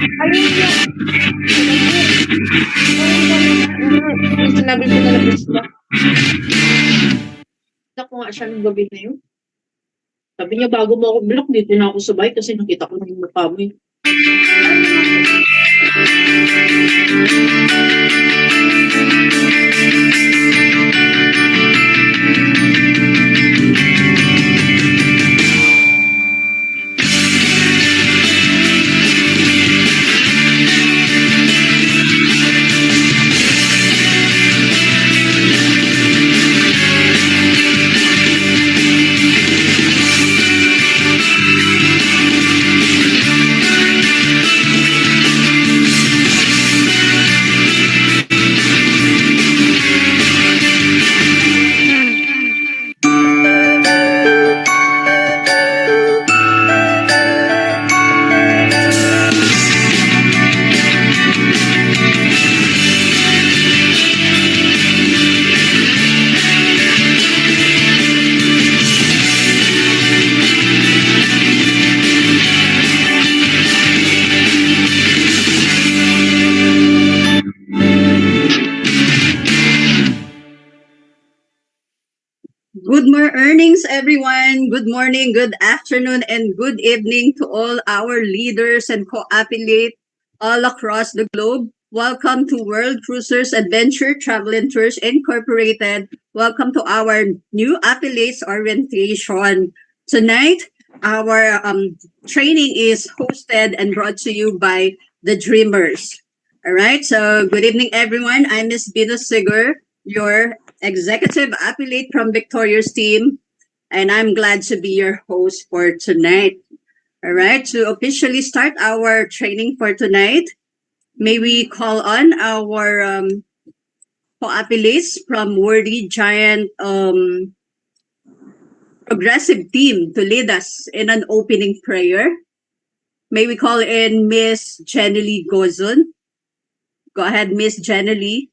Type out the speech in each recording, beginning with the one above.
Ayun yung sinabi ko na labas ba? Naku nga siya nung gabi na yun. Sabi niya, bago mo ako block, dito na ako sa bahay kasi nakita ko na yung mukha mo eh. Good mornings, everyone. Good morning, good afternoon, and good evening to all our leaders and co-affiliate all across the globe. Welcome to World Cruisers Adventure Travel and Tours Incorporated. Welcome to our new affiliates orientation. Tonight, our training is hosted and brought to you by the Dreamers. All right, so good evening, everyone. I'm Miss Venus Sigur, your executive affiliate from Victoria's team, and I'm glad to be your host for tonight. All right, to officially start our training for tonight, may we call on our co-affiliates from Worthy Giant Progressive Team to lead us in an opening prayer. May we call in Miss Jenny Gozon. Go ahead, Miss Jenny.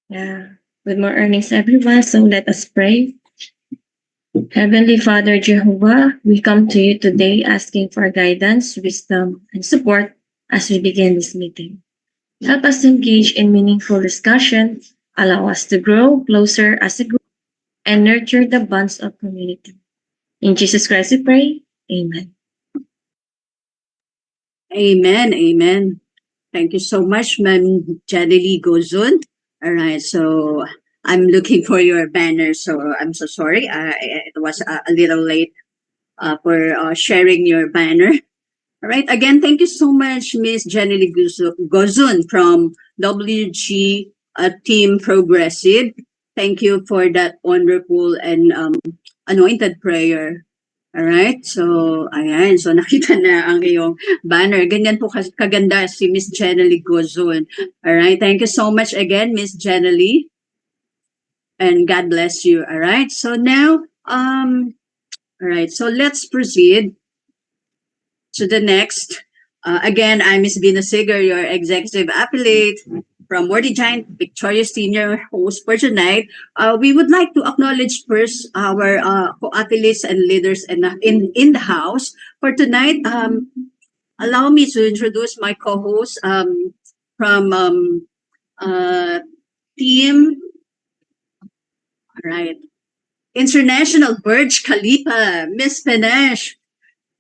Yeah. Good morning, everyone. So let us pray. Heavenly Father Jehovah, we come to you today asking for guidance, wisdom, and support as we begin this meeting. Help us engage in meaningful discussion, allow us to grow closer as a group, and nurture the bonds of community. In Jesus Christ we pray. Amen. Amen. Amen. Thank you so much, Ma'am Janely Gozun. All right, so I'm looking for your banner, so I'm so sorry. It was a little late for sharing your banner. All right, again, thank you so much, Miss Janely Gozun from WG Team Progressive. Thank you for that wonderful and anointed prayer. Alright, so ayan, so nakita na ang iyong banner. Ganyan po kaganda si Miss Jenny Gozon. Alright, thank you so much again, Miss Jenny. And God bless you. Alright, so now, alright, so let's proceed to the next. Again, I'm Miss Venus Sigur, your executive affiliate from Worthy Giant Victoria's Senior host for tonight. We would like to acknowledge first our co-affiliates and leaders in the house. For tonight, allow me to introduce my co-host from team, all right, International Burj Khalifa, Miss Panache.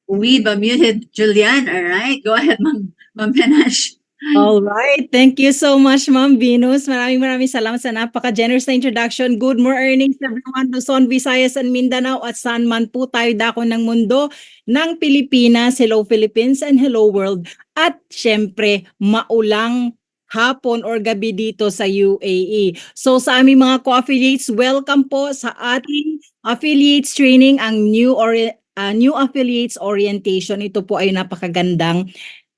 We muted Julian, all right? Go ahead, Ma'am Panache. All right. Thank you so much, Ma'am Venus. Maraming salamat sa napaka-generous na introduction. Good morning everyone, Luzon, Visayas, and Mindanao at saan man po tayo dako ng mundo ng Pilipinas. Hello Philippines and hello world. At syempre, maulang hapon or gabi dito sa UAE. So sa aming mga co-affiliates, welcome po sa ating affiliates training, ang new affiliates orientation. Ito po ay napakagandang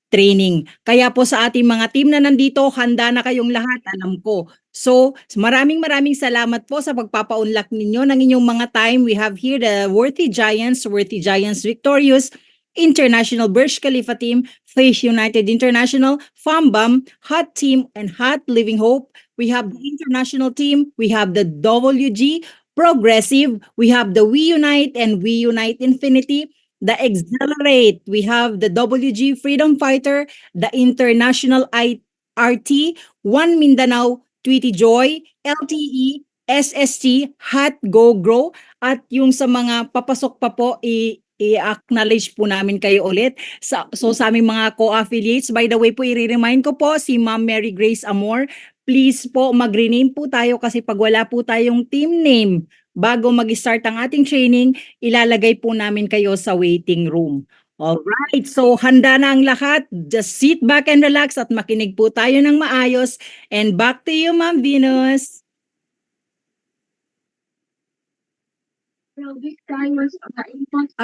training. Kaya po sa ating mga team na nandito, handa na kayong lahat, alam ko. So, maraming salamat po sa pagpapaunlak ninyo ng inyong mga time. We have here the Worthy Giants Victorious, International Burj Khalifa Team, Face United International, FAMBAM, Hot Team, and Hot Living Hope. We have the international team. We have the WG Progressive. We have the We Unite and We Unite Infinity. the Accelerate. We have the WG Freedom Fighter, the International RT, One Mindanao, Tweety Joy, LTE, SST, Hot Go Grow, at yung sa mga papasok pa po, i-acknowledge po namin kayo ulit. So sa aming mga co-affiliates, by the way po, i-remind ko po si Ma'am Mary Grace Amor, please po mag-rename po tayo kasi pag wala po tayong team name, bago mag-start ang ating training, ilalagay po namin kayo sa waiting room. Alright, so handa na ang lahat. Just sit back and relax at makinig po tayo ng maayos. And back to you, Ma'am Venus. All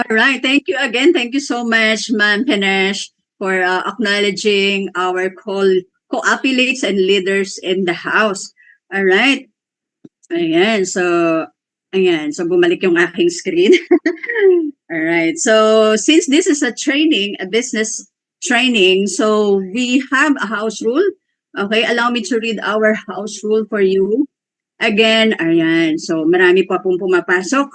right. Thank you again. Thank you so much, Ma'am Penesh, for acknowledging our co-affiliates and leaders in the house. All right. Ayan. So bumalik yung aking screen. All right. So since this is a business training, so we have a house rule. Okay. Allow me to read our house rule for you. Again, ayan. So marami pa pong pumapasok.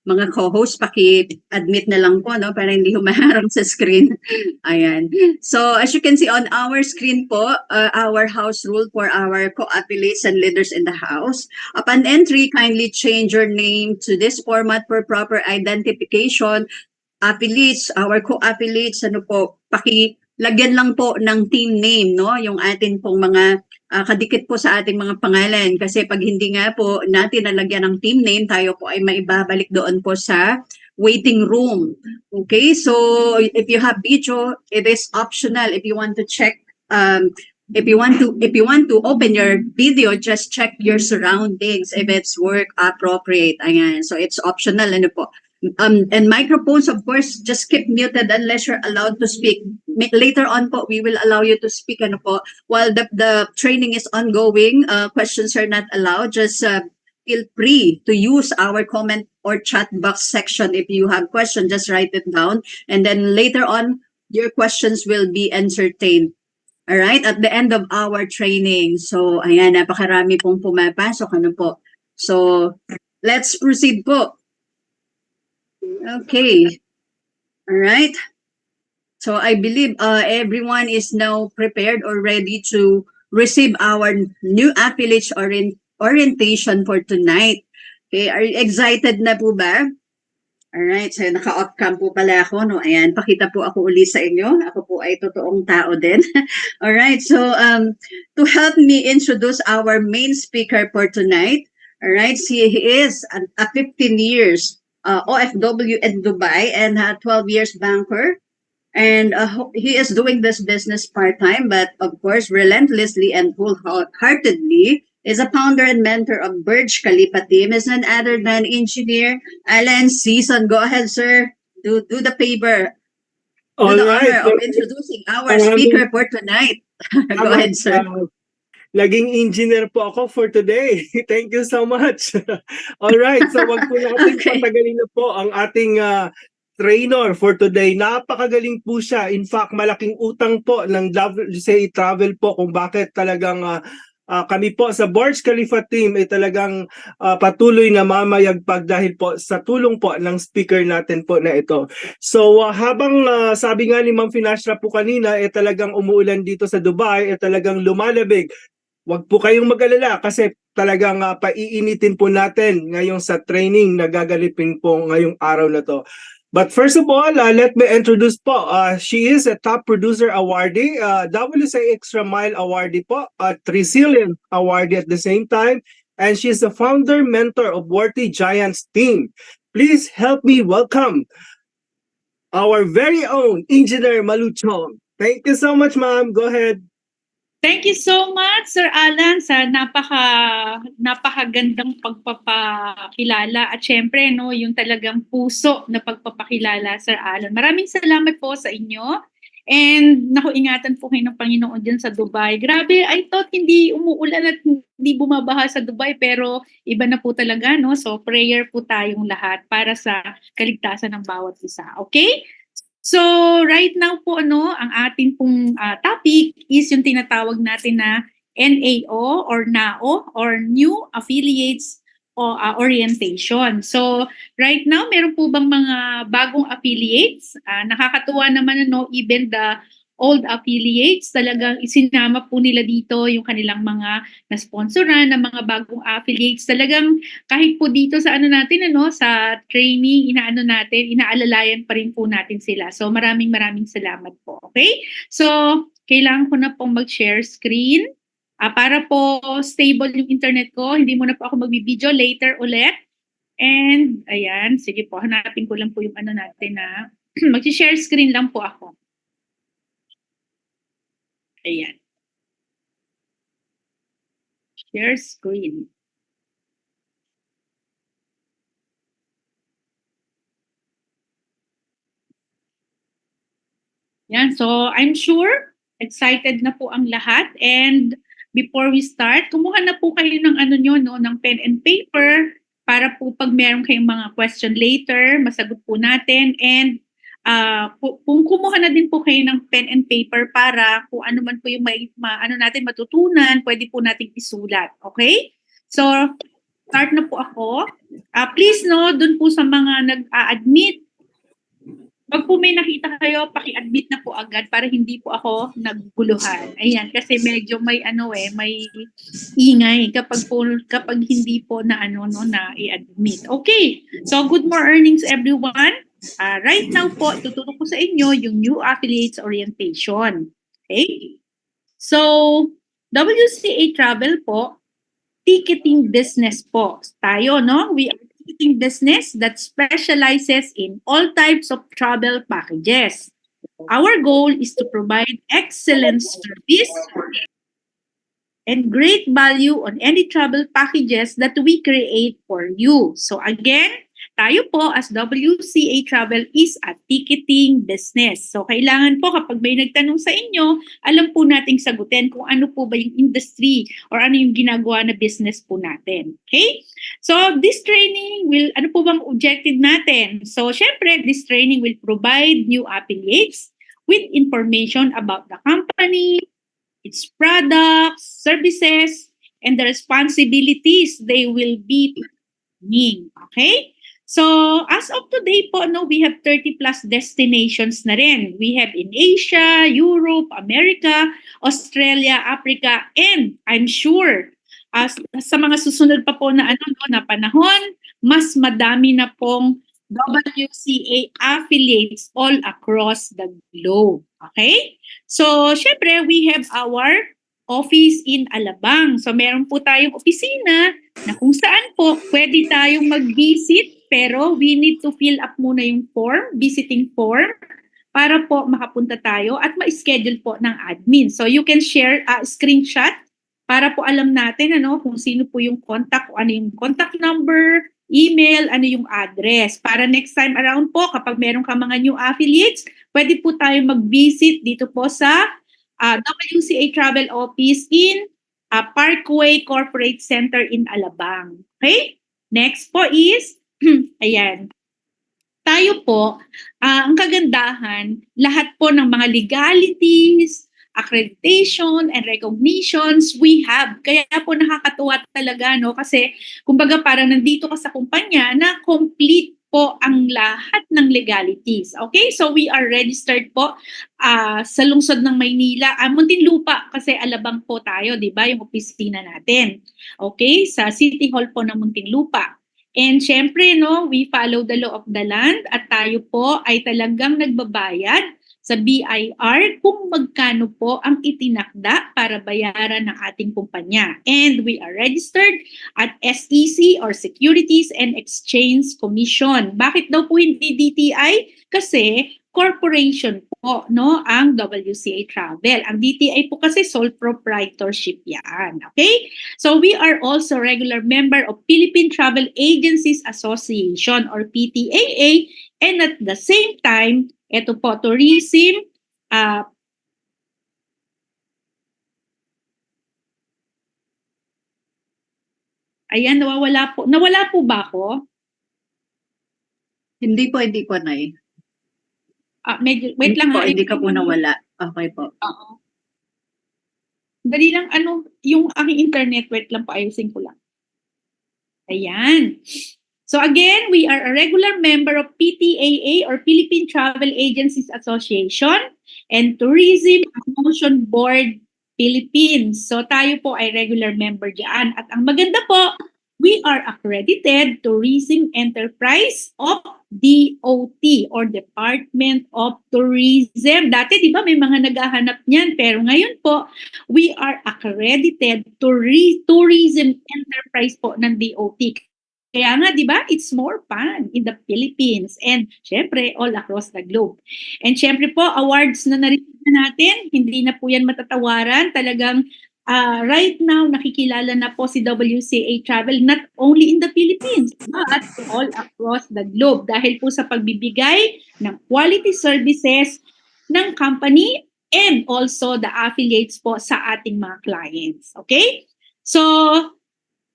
Mga co-host, paki-admit na lang po, no, para hindi humaharang sa screen. Ayan. So, as you can see on our screen po, our house rule for our co-affiliates and leaders in the house. Upon entry, kindly change your name to this format for proper identification. Affiliates, our co-affiliates, lagyan lang po ng team name, no, yung atin pong mga kadikit po sa ating mga pangalan kasi pag hindi nga po natin nalagyan ng team name, tayo po ay maibabalik doon po sa waiting room. Okay, so if you have video, it is optional. If you want to check, if you want to open your video, just check your surroundings if it's work appropriate. Ayan, so it's optional, ano po. And microphones, of course, just keep muted unless you're allowed to speak. Later on po, we will allow you to speak, ano po. While the training is ongoing, questions are not allowed. Just feel free to use our comment or chat box section. If you have questions, just write it down. And then later on, your questions will be entertained. All right, at the end of our training. So, ayan, napakarami pong pumapasok, ano po. So, let's proceed po. Okay. All right. So I believe everyone is now prepared or ready to receive our new affiliate orientation for tonight. Okay, are you excited na po ba? All right, so naka-off cam po pala ako, no? Ayan, pakita po ako uli sa inyo. Ako po ay totoong tao din. All right, so to help me introduce our main speaker for tonight, all right, he is a 15 years OFW in Dubai and 12 years banker. And he is doing this business part-time, but of course, relentlessly and wholeheartedly is a founder and mentor of Burj Khalifa team, is none other than engineer Alan Season. Go ahead, sir. Do the favor. Do the honor of introducing our speaker for tonight. Go ahead, sir. Naging engineer po ako for today. Thank you so much. All right, so wag po natin patagalin na po ang ating trainer for today. Napakagaling po siya. In fact, malaking utang po ng WCA Travel po kung bakit talagang kami po sa Burj Khalifa team ay talagang patuloy na mamayagpag dahil po sa tulong po ng speaker natin po na ito. So habang sabi nga ni Ma'am Finashra po kanina, talagang umuulan dito sa Dubai, talagang lumalabig. Wag po kayong mag-alala kasi talagang paiinitin po natin ngayon sa training na gagalipin po ngayong araw na to. But first of all, let me introduce po. She is a top producer awardee, WCA Extra Mile awardee po, Trizillion awardee at the same time, and she is the founder mentor of Worthy Giants team. Please help me welcome our very own Engineer Maluchong. Thank you so much, ma'am. Go ahead. Thank you so much, Sir Alan, sa napakagandang pagpapakilala at syempre no, yung talagang puso na pagpapakilala, Sir Alan. Maraming salamat po sa inyo. And ingatan po kayo ng Panginoon dyan sa Dubai. Grabe, I thought hindi umuulan at hindi bumabaha sa Dubai, pero iba na po talaga, no? So prayer po tayong lahat para sa kaligtasan ng bawat isa. Okay? So right now po ang ating pong topic is yung tinatawag natin na NAO or NAO or New Affiliates orientation. So, right now, meron po bang mga bagong affiliates? Nakakatuwa naman, even the old affiliates, talagang isinama po nila dito yung kanilang mga na-sponsoran ng mga bagong affiliates. Talagang kahit po dito sa natin, sa training, inaalalayan pa rin po natin sila. So, maraming salamat po. Okay? So, kailangan ko na pong mag-share screen. Para po stable yung internet ko, hindi muna po ako magbibideo later ulit. And, ayan, sige po, hanapin ko lang po yung natin na mag-share screen lang po ako. Ayan. Share screen. Yan, so I'm sure excited na po ang lahat, and before we start, kumuha na po kayo ng ng pen and paper para po pag meron kayong mga question later, masagot po natin, and kung kumuha na din po kayo ng pen and paper para kung ano man po yung natin matutunan, pwede po nating isulat, okay? So, start na po ako. Please dun po sa mga nag-a-admit, pag po may nakita kayo, paki-admit na po agad para hindi po ako nagguluhan. Ayan, kasi medyo may may ingay kapag hindi po na na i-admit. Okay. So good mornings everyone. Right now po tuturo ko sa inyo yung new affiliates orientation. Okay? So WCA Travel po, ticketing business po tayo, We are ticketing business that specializes in all types of travel packages. Our goal is to provide excellent service and great value on any travel packages that we create for you. So again, tayo po as WCA Travel is a ticketing business. So kailangan po kapag may nagtanong sa inyo, alam po nating sagutin kung ano po ba yung industry or ano yung ginagawa na business po natin. Okay? So this training will, ano po bang objective natin? So syempre, this training will provide new affiliates with information about the company, its products, services, and the responsibilities they will be performing. Okay? So, as of today po, we have 30 plus destinations na rin. We have in Asia, Europe, America, Australia, Africa, and I'm sure sa mga susunod pa po na na panahon, mas madami na pong WCA affiliates all across the globe. Okay? So, syempre, we have our office in Alabang. So, meron po tayong opisina na kung saan po pwede tayong mag-visit, pero we need to fill up muna yung form, visiting form, para po makapunta tayo at ma-schedule po ng admin. So, you can share a screenshot para po alam natin kung sino po yung contact, ano yung contact number, email, ano yung address. Para next time around po, kapag meron ka mga new affiliates, pwede po tayo mag-visit dito po sa WCA Travel Office in Parkway Corporate Center in Alabang. Okay? Next po is, ayan, tayo po, ang kagandahan, lahat po ng mga legalities, accreditation, and recognitions we have. Kaya po nakakatuwa talaga, kasi kumbaga parang nandito ka sa kumpanya na complete po ang lahat ng legalities. Okay? So we are registered po sa lungsod ng Maynila. Muntinlupa kasi Alabang po tayo, di ba? Yung opisina natin. Okay? Sa City Hall po ng Muntinlupa. And syempre, we follow the law of the land at tayo po ay talagang nagbabayad sa BIR kung magkano po ang itinakda para bayaran ng ating kumpanya. And we are registered at SEC or Securities and Exchange Commission. Bakit daw po hindi DTI? Kasi corporation po, ang WCA Travel. Ang DTI po kasi sole proprietorship yan. Okay? So we are also regular member of Philippine Travel Agencies Association or PTAA, and at the same time, ito po, tourism, ayan, nawala po ba ako? Hindi po, Nay. Medyo, wait lang po, ha. hindi ka po nawala. Okay po. Oo. Dali lang, yung aking internet, wait lang po, ayusin ko lang. Ayan. So again, we are a regular member of PTAA or Philippine Travel Agencies Association and Tourism Promotion Board Philippines. So tayo po ay regular member diyan. At ang maganda po, we are accredited Tourism Enterprise of DOT or Department of Tourism. Dati, di ba, may mga naghahanap niyan. Pero ngayon po, we are accredited Tourism Enterprise po ng DOT. Kaya nga, di ba, it's more fun in the Philippines and syempre all across the globe. And syempre po, awards na na-receive natin, hindi na po yan matatawaran. Talagang right now, nakikilala na po si WCA Travel not only in the Philippines, but all across the globe dahil po sa pagbibigay ng quality services ng company and also the affiliates po sa ating mga clients. Okay? So,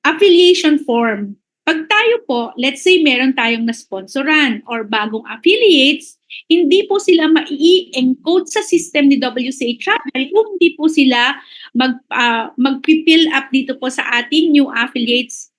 affiliation form. Pag tayo po, let's say meron tayong na-sponsoran or bagong affiliates, hindi po sila mai-encode sa system ni WCA Travel kung hindi po sila mag-fill up dito po sa ating new affiliates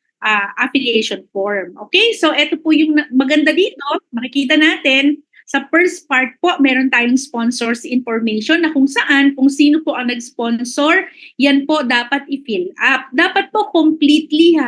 affiliation form. Okay? So, ito po yung maganda dito. Makikita natin sa first part po, meron tayong sponsors information na kung saan, kung sino po ang nag-sponsor, yan po dapat i-fill up. Dapat po completely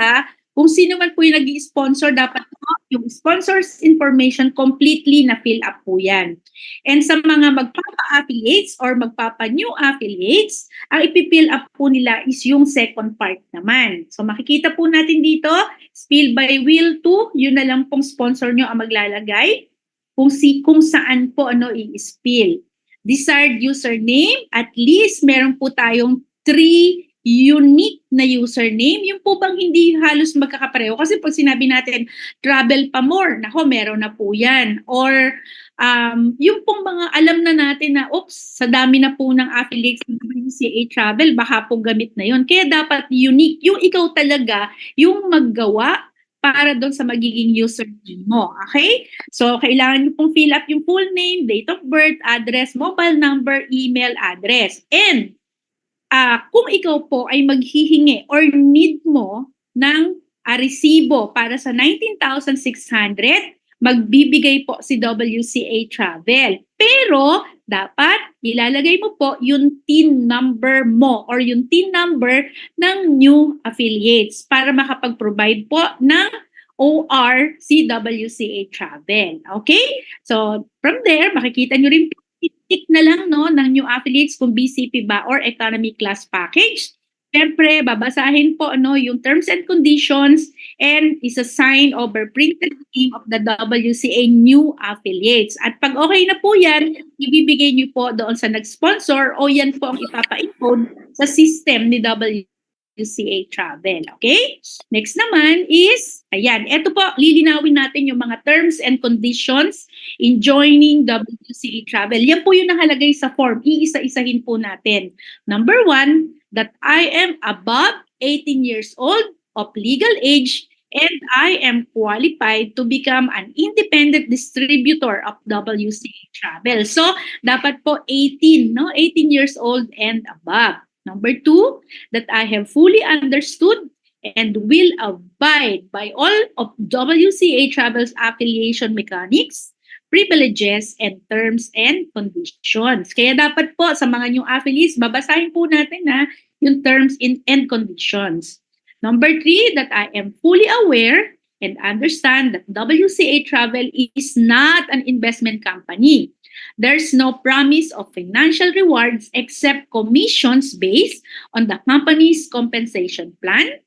kung sino man po yung nag-sponsor, dapat po yung sponsors information completely na fill up po yan. And sa mga magpapa-affiliates or magpapa-new affiliates, ang ipipill up po nila is yung second part naman. So makikita po natin dito, spill by will to, yun na lang pong sponsor nyo ang maglalagay. Kung saan po i-spill. Desired username, at least meron po tayong 3 unique na username. Yung po bang hindi halos magkakapareho? Kasi pag sinabi natin, travel pa more, nako, meron na po yan. Or yung pong mga alam na natin na, oops, sa dami na po ng affiliates ng WCA Travel, baka po gamit na yon. Kaya dapat unique. Yung ikaw talaga, yung maggawa para doon sa magiging username mo. Okay? So, kailangan nyo pong fill up yung full name, date of birth, address, mobile number, email address. And kung ikaw po ay maghihingi or need mo ng resibo para sa 19,600, magbibigay po si WCA Travel. Pero, dapat ilalagay mo po yung TIN number mo or yung TIN number ng new affiliates para makapag-provide po ng OR si WCA Travel. Okay? So, from there, makikita nyo rin tick na lang ng new affiliates kung BCP ba or economy class package. Siyempre, babasahin po yung terms and conditions and isa-sign over printed name of the WCA new affiliates. At pag okay na po yan, ibibigay niyo po doon sa nag-sponsor o yan po ang ipapa-encode sa system ni WCA Travel. Okay? Next naman is, ayan, ito po, lilinawin natin yung mga terms and conditions in joining WCA Travel. Yan po yung nakalagay sa form. Iisa-isahin po natin. Number 1, that I am above 18 years old of legal age and I am qualified to become an independent distributor of WCA Travel. So, dapat po 18, 18 years old and above. Number 2, that I have fully understood and will abide by all of WCA Travel's affiliation mechanics, privileges, and terms and conditions. Kaya dapat po sa mga new affiliates, babasahin po natin yung terms and conditions. Number 3, that I am fully aware and understand that WCA Travel is not an investment company. There's no promise of financial rewards except commissions based on the company's compensation plan,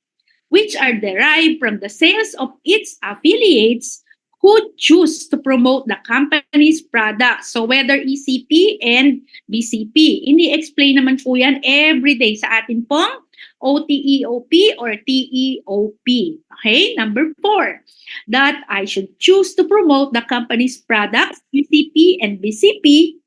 which are derived from the sales of its affiliates who choose to promote the company's products. So whether ECP and BCP. Ini-explain naman po yan every day sa atin pong OTEOP or TEOP. Okay? Number 4, that I should choose to promote the company's products, ECP and BCP,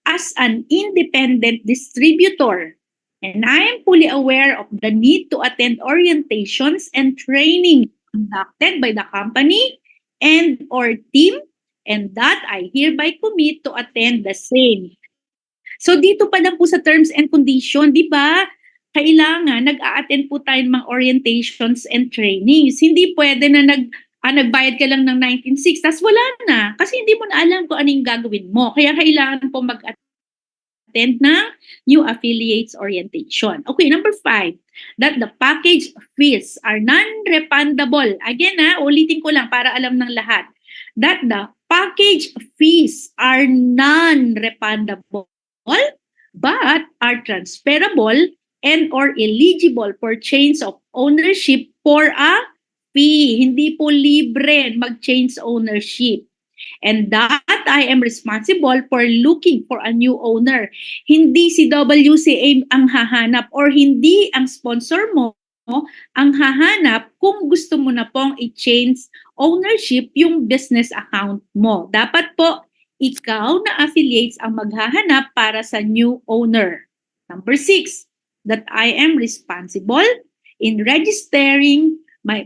as an independent distributor. And I am fully aware of the need to attend orientations and training conducted by the company and or team, and that I hereby commit to attend the same. So dito pa lang po sa terms and condition, di ba? kailangan nag-a-attend po tayo ng mga orientations and trainings. Hindi pwede na nagbayad ka lang ng 19.6, tas wala na. Kasi hindi mo na alam kung ano yung gagawin mo. Kaya kailangan po mag-attend ng new affiliates orientation. Okay, number 5, that the package fees are non-refundable. Again, ulitin ko lang para alam ng lahat. That the package fees are non-refundable but are transferable and or eligible for change of ownership for a fee. Hindi po libre mag-change ownership. And that I am responsible for looking for a new owner. Hindi si WCA ang hahanap or hindi ang sponsor mo ang hahanap kung gusto mo na pong i-change ownership yung business account mo. Dapat po ikaw na affiliates ang maghahanap para sa new owner. Number 6, that I am responsible in registering my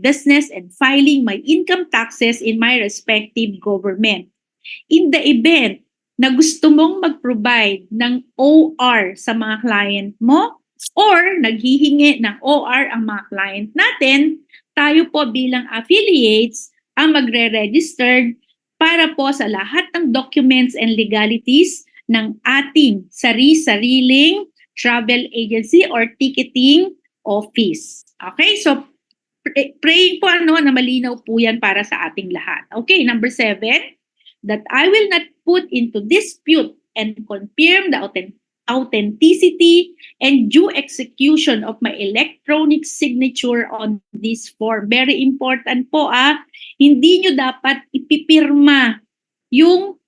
business and filing my income taxes in my respective government. In the event na gusto mong mag-provide ng OR sa mga client mo or naghihingi ng OR ang mga client natin, tayo po bilang affiliates ang magre-register para po sa lahat ng documents and legalities ng ating sari-sariling travel agency or ticketing office. Okay, so praying po na malinaw po yan para sa ating lahat. Okay, number 7, that I will not put into dispute and confirm the authenticity and due execution of my electronic signature on this form. Very important po, hindi nyo dapat ipipirma yung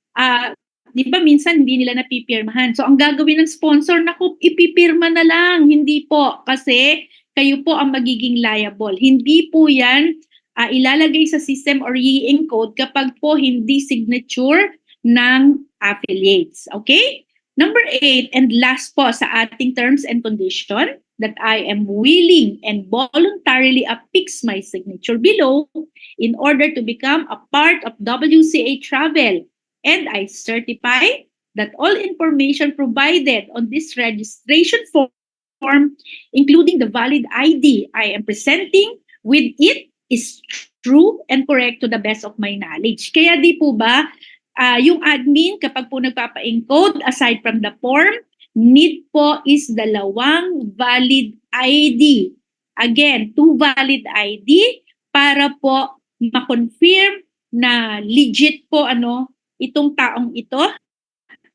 di ba minsan hindi nila napipirmahan. So ang gagawin ng sponsor, naku, ipipirma na lang. Hindi po, kasi kayo po ang magiging liable. Hindi po yan ilalagay sa system or i-encode kapag po hindi signature ng affiliates. Okay? Number 8 and last po sa ating terms and condition, that I am willing and voluntarily affix my signature below in order to become a part of WCA Travel. And I certify that all information provided on this registration form, including the valid ID I am presenting with it, is true and correct to the best of my knowledge. Kaya di po ba, yung admin, kapag po nagpapa-encode, aside from the form, need po is 2 valid ID. Again, 2 valid ID para po ma-confirm na legit po itong taong ito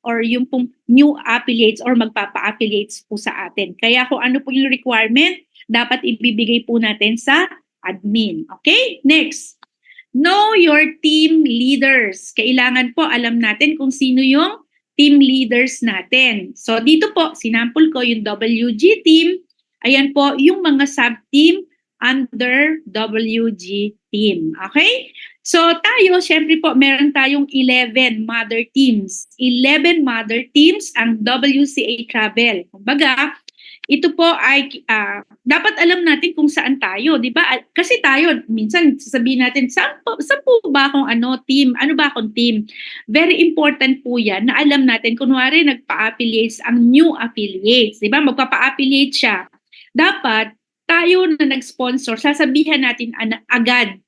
or yung pong new affiliates or magpapa-affiliates po sa atin. Kaya kung ano po yung requirement, dapat ibibigay po natin sa admin. Okay? Next. Know your team leaders. Kailangan po alam natin kung sino yung team leaders natin. So dito po, sinample ko yung WG team. Ayan po yung mga sub-team under WG team. Okay? So tayo, syempre po, meron tayong 11 mother teams. 11 mother teams ang WCA Travel. Kumbaga, ito po ay dapat alam natin kung saan tayo, di ba? Kasi tayo, minsan sasabihin natin, saan po ba akong team? Ano ba akong team? Very important po yan na alam natin, kunwari nagpa-affiliates ang new affiliates, di ba? Magpapa-affiliate siya. Dapat tayo na nag-sponsor, sasabihan natin agad,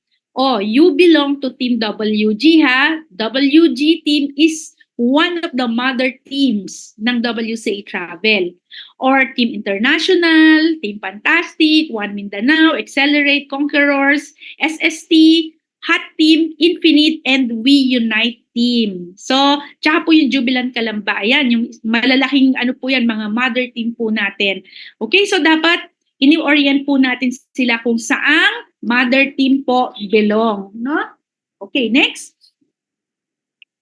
you belong to Team WG ha. WG team is one of the mother teams ng WCA Travel. Or Team International, Team Fantastic, One Mindanao, Accelerate, Conquerors, SST, Hot Team, Infinite, and We Unite Team. So, tsaka po yung Jubilant Kalamba. Ayan, yung malalaking po yan, mga mother team po natin. Okay, so dapat ini-orient po natin sila kung saang mother team po belong, no? Okay, next.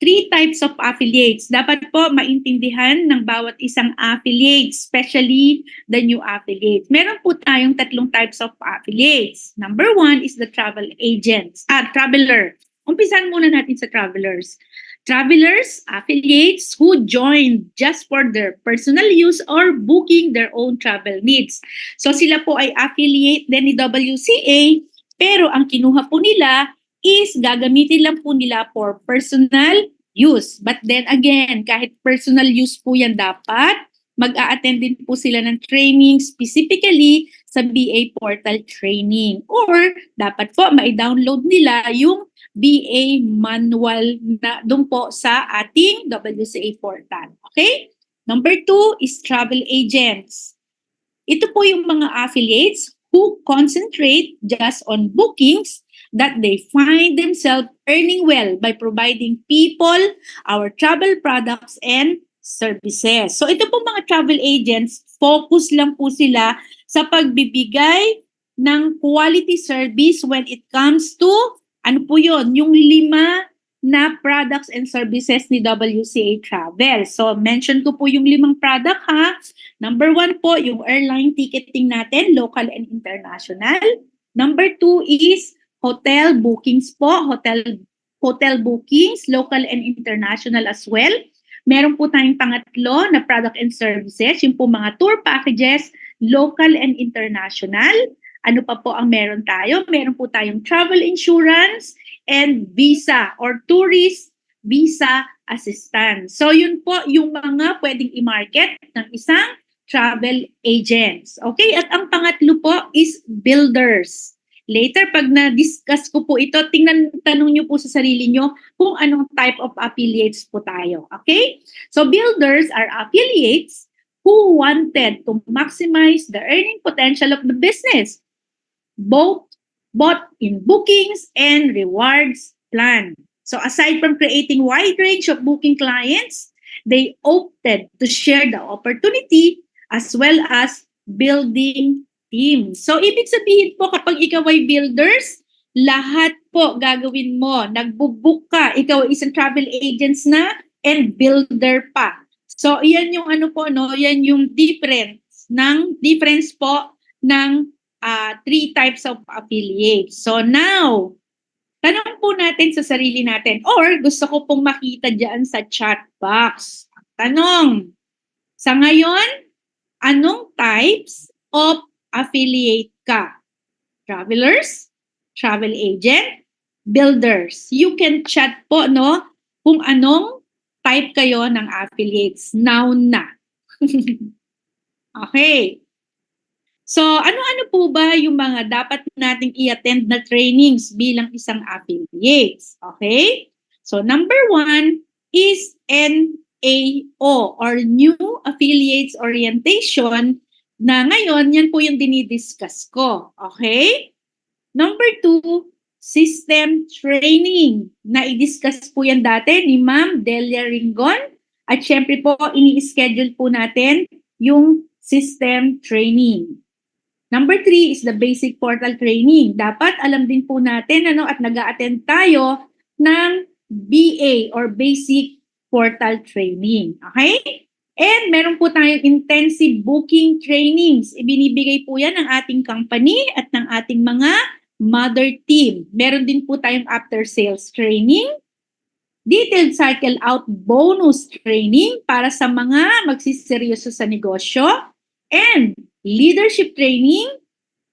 3 types of affiliates. Dapat po maintindihan ng bawat isang affiliate, especially the new affiliates. Meron po tayong 3 types of affiliates. Number 1 is the travel agents. Traveler. Umpisan muna natin sa travelers. Travelers, affiliates who join just for their personal use or booking their own travel needs. So sila po ay affiliate din ni WCA, pero ang kinuha po nila is gagamitin lang po nila for personal use. But then again, kahit personal use po yan dapat, mag-a-attend din po sila ng training specifically sa BA Portal Training. Or dapat po ma-download nila yung BA manual na doon po sa ating WCA portal. Okay? Number 2 is travel agents. Ito po yung mga affiliates who concentrate just on bookings that they find themselves earning well by providing people our travel products and services. So ito po mga travel agents, focus lang po sila sa pagbibigay ng quality service when it comes to, ano po yun, yung 5 na products and services ni WCA Travel. So mention ko po yung 5 product ha. Number 1 po, yung airline ticketing natin, local and international. Number 2 is hotel bookings po, hotel bookings, local and international as well. Meron po tayong pangatlo na product and services, yung po mga tour packages, local and international. Ano pa po ang meron tayo? Meron po tayong travel insurance and visa or tourist visa assistance. So yun po yung mga pwedeng i-market ng isang travel agents. Okay? At ang pangatlo po is builders. Later, pag na-discuss ko po ito, tanong nyo po sa sarili nyo kung anong type of affiliates po tayo. Okay? So, builders are affiliates who wanted to maximize the earning potential of the business, both in bookings and rewards plan. So, aside from creating wide range of booking clients, they opted to share the opportunity as well as building team. So, ibig sabihin po kapag ikaw ay builders, lahat po gagawin mo. Nagbubook ka, ikaw ay isang travel agents na and builder pa. So, yan yung ano po, no? Yan yung difference po ng 3 types of affiliates. So, now, tanong po natin sa sarili natin or gusto ko pong makita dyan sa chat box. Tanong, sa ngayon, anong types of affiliate ka? Travelers, travel agent, builders. You can chat po, no? Kung anong type kayo ng affiliates. Noun na. Okay. So, ano-ano po ba yung mga dapat nating i-attend na trainings bilang isang affiliates? Okay? So, number 1 is NAO or New Affiliates Orientation na ngayon, yan po yung dinidiscuss ko. Okay? Number 2, system training. Na-i-discuss po yan dati ni Ma'am Delia Ringon. At syempre po, ini-schedule po natin yung system training. Number 3 is the basic portal training. Dapat alam din po natin at nag-a-attend tayo ng BA or basic portal training. Okay? And meron po tayong intensive booking trainings. Ibinibigay po yan ng ating company at ng ating mga mother team. Meron din po tayong after sales training, detailed cycle out bonus training para sa mga magsiseryoso sa negosyo, and leadership training.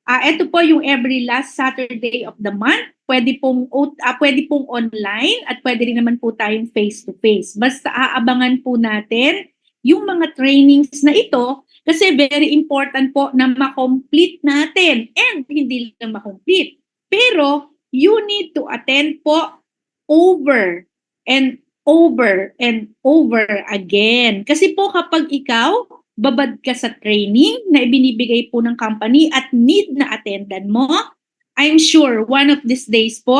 Ito po yung every last Saturday of the month. Pwede pong online at pwede rin naman po tayong face-to-face. Basta aabangan po natin yung mga trainings na ito kasi very important po na ma-complete natin and hindi lang ma-complete. Pero you need to attend po over and over and over again. Kasi po kapag ikaw babad ka sa training na ibinibigay po ng company at need na attendan mo, I'm sure one of these days po,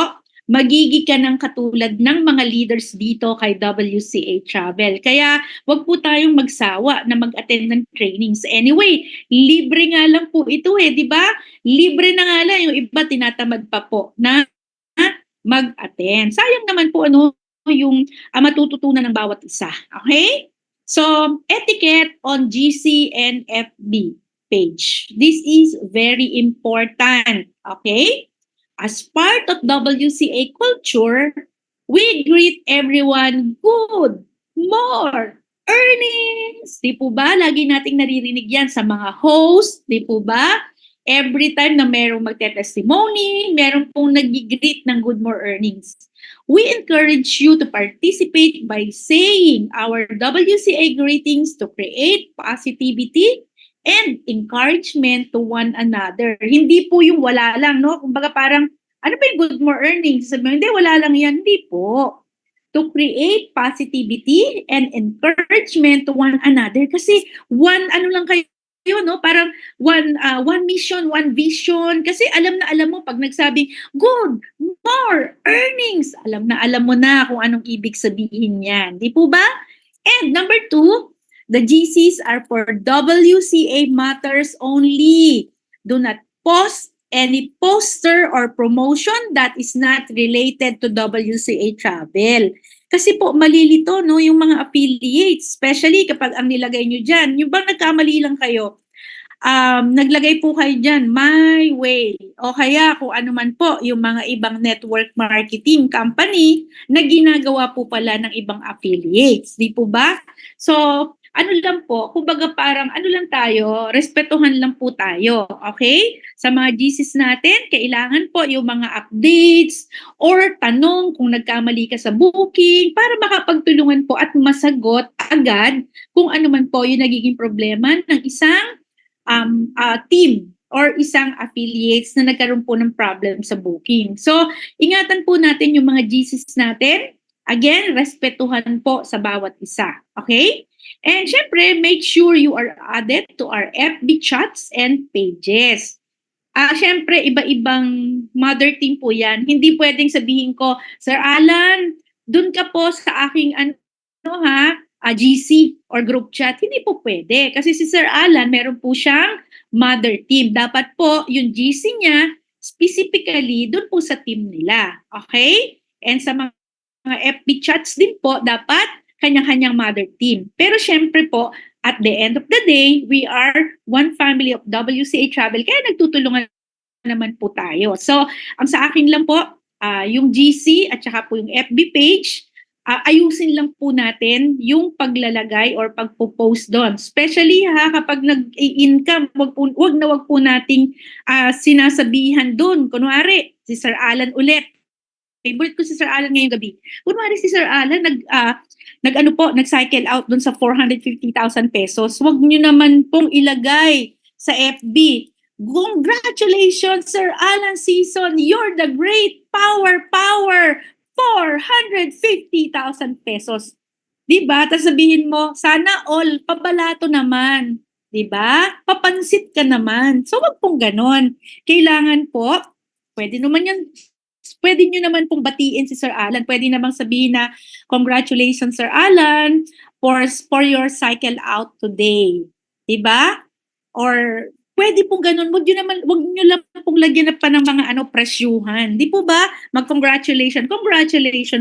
magiging ka ng katulad ng mga leaders dito kay WCA Travel. Kaya wag po tayong magsawa na mag-attend ng trainings. Anyway, libre nga lang po ito di ba? Libre na nga lang, yung iba tinatamad pa po na mag-attend. Sayang naman po yung matututunan ng bawat isa. Okay? So, etiquette on GC and FB page. This is very important. Okay? As part of WCA culture, we greet everyone good, more, earnings. Di po ba? Lagi nating naririnig yan sa mga host. Di po ba? every time na merong magte-testimony, meron pong nag-greet ng Good More Earnings. We encourage you to participate by saying our WCA greetings to create positivity and encouragement to one another. Hindi po yung wala lang, no? Kumbaga parang, ano ba yung Good More Earnings? Sabi mo, hindi, wala lang yan. Hindi po. To create positivity and encouragement to one another. Kasi ano lang kayo, no? Parang one mission, one vision. Kasi alam mo, pag nagsabing, good, more, earnings, alam mo na kung anong ibig sabihin yan. Di po ba? And number 2, the GCs are for WCA matters only. Do not post any poster or promotion that is not related to WCA travel. Kasi po, malilito, no, yung mga affiliates, especially kapag ang nilagay nyo dyan, yung bang nagkamali lang kayo, naglagay po kayo dyan, My Way, o kaya kung ano man po, yung mga ibang network marketing company na ginagawa po pala ng ibang affiliates, di po ba? So, ano lang po, kumbaga parang ano lang tayo, respetuhan lang po tayo, okay? Sa mga GCs natin, kailangan po yung mga updates or tanong kung nagkamali ka sa booking para makapagtulungan po at masagot agad kung ano man po yung nagiging problema ng isang team or isang affiliates na nagkaroon po ng problem sa booking. So, ingatan po natin yung mga GCs natin. Again, respetuhan po sa bawat isa, okay? And syempre, make sure you are added to our FB chats and pages. Syempre, iba-ibang mother team po yan. Hindi pwedeng sabihin ko, Sir Alan, dun ka po sa aking GC or group chat. Hindi po pwede. Kasi si Sir Alan, meron po siyang mother team. Dapat po yung GC niya, specifically, dun po sa team nila. Okay? And sa mga FB chats din po, dapat kanya-kanyang mother team. Pero syempre po, at the end of the day, we are one family of WCA Travel, kaya nagtutulungan naman po tayo. So, ang sa akin lang po, yung GC at saka po yung FB page, ayusin lang po natin yung paglalagay or pagpo-post doon. Especially kapag nag-income, wag po nating sinasabihan doon. Kunwari, si Sir Alan ulit. Favorite ko si Sir Alan ngayong gabi. Kunwari si Sir Alan nag-cycle out dun sa 450,000 pesos. Huwag nyo naman pong ilagay sa FB. Congratulations, Sir Alan Season. You're the great power. 450,000 pesos. Diba? Tapos sabihin mo, sana all, pabalato naman. Diba? Papansit ka naman. So, wag pong ganon. Kailangan po, pwede nyo naman pong batiin si Sir Alan. Pwede namang sabihin na, congratulations Sir Alan for your cycle out today. Diba? Or pwede pong ganun. Wag nyo lang pong lagyan na pa ng mga presyuhan. Di po ba? Congratulations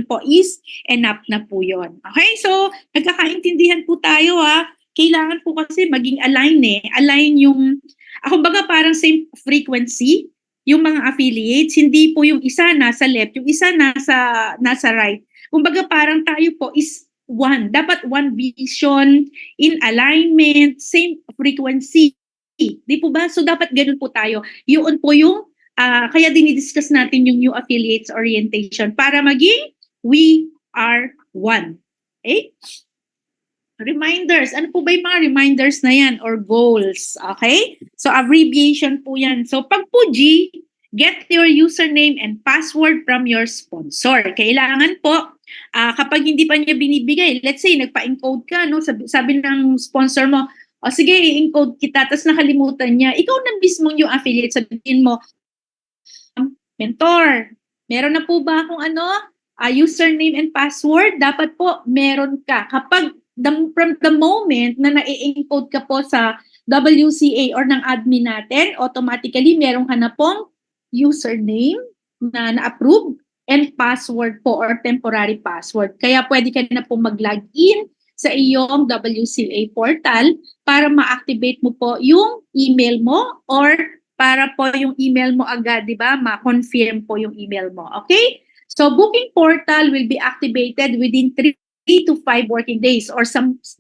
po is enough na po yon. Okay? So, nagkakaintindihan po tayo Kailangan po kasi maging align yung, kumbaga parang same frequency yung mga affiliates, hindi po yung isa nasa left, yung isa nasa right. Kumbaga parang tayo po is one. Dapat one vision, in alignment, same frequency. Di po ba? So dapat ganun po tayo. Yun po yung, kaya dinidiscuss natin yung new affiliates orientation para maging we are one. Okay? Reminders. Ano po ba yung mga reminders na yan or goals? Okay? So, abbreviation po yan. So, pag po G, get your username and password from your sponsor. Kailangan po, kapag hindi pa niya binibigay, let's say, nagpa-encode ka, no? Sabi ng sponsor mo, sige, i-encode kita, tapos nakalimutan niya. Ikaw na mismo yung affiliate, sabihin mo, mentor, meron na po ba akong username and password? Dapat po, meron ka. Kapag from the moment na na-encode ka po sa WCA or ng admin natin, automatically meron ka na pong username na na-approve and password po or temporary password. Kaya pwede ka na po mag-login sa iyong WCA portal para ma-activate mo po yung email mo or para po yung email mo agad, di ba? Ma-confirm po yung email mo. Okay? So, booking portal will be activated within 3 to 5 working days or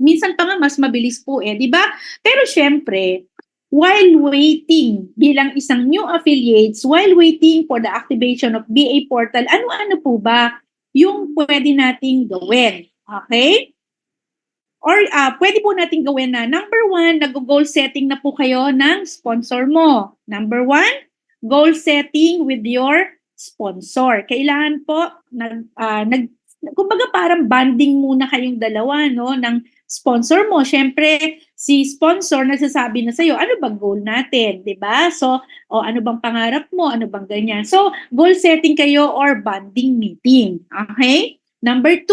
minsan pa nga mas mabilis po di ba? Pero syempre, while waiting bilang isang new affiliates, while waiting for the activation of BA portal, ano-ano po ba yung pwede nating gawin? Okay? Or pwede po nating gawin na, number 1, nag-goal setting na po kayo ng sponsor mo. Number 1, goal setting with your sponsor. Kailangan po, kumbaga parang bonding muna kayong dalawa, no, ng sponsor mo. Siyempre, si sponsor nagsasabi na sa'yo, ano bang goal natin, di ba? So, ano bang pangarap mo, ano bang ganyan. So, goal setting kayo or bonding meeting. Okay? Number 2,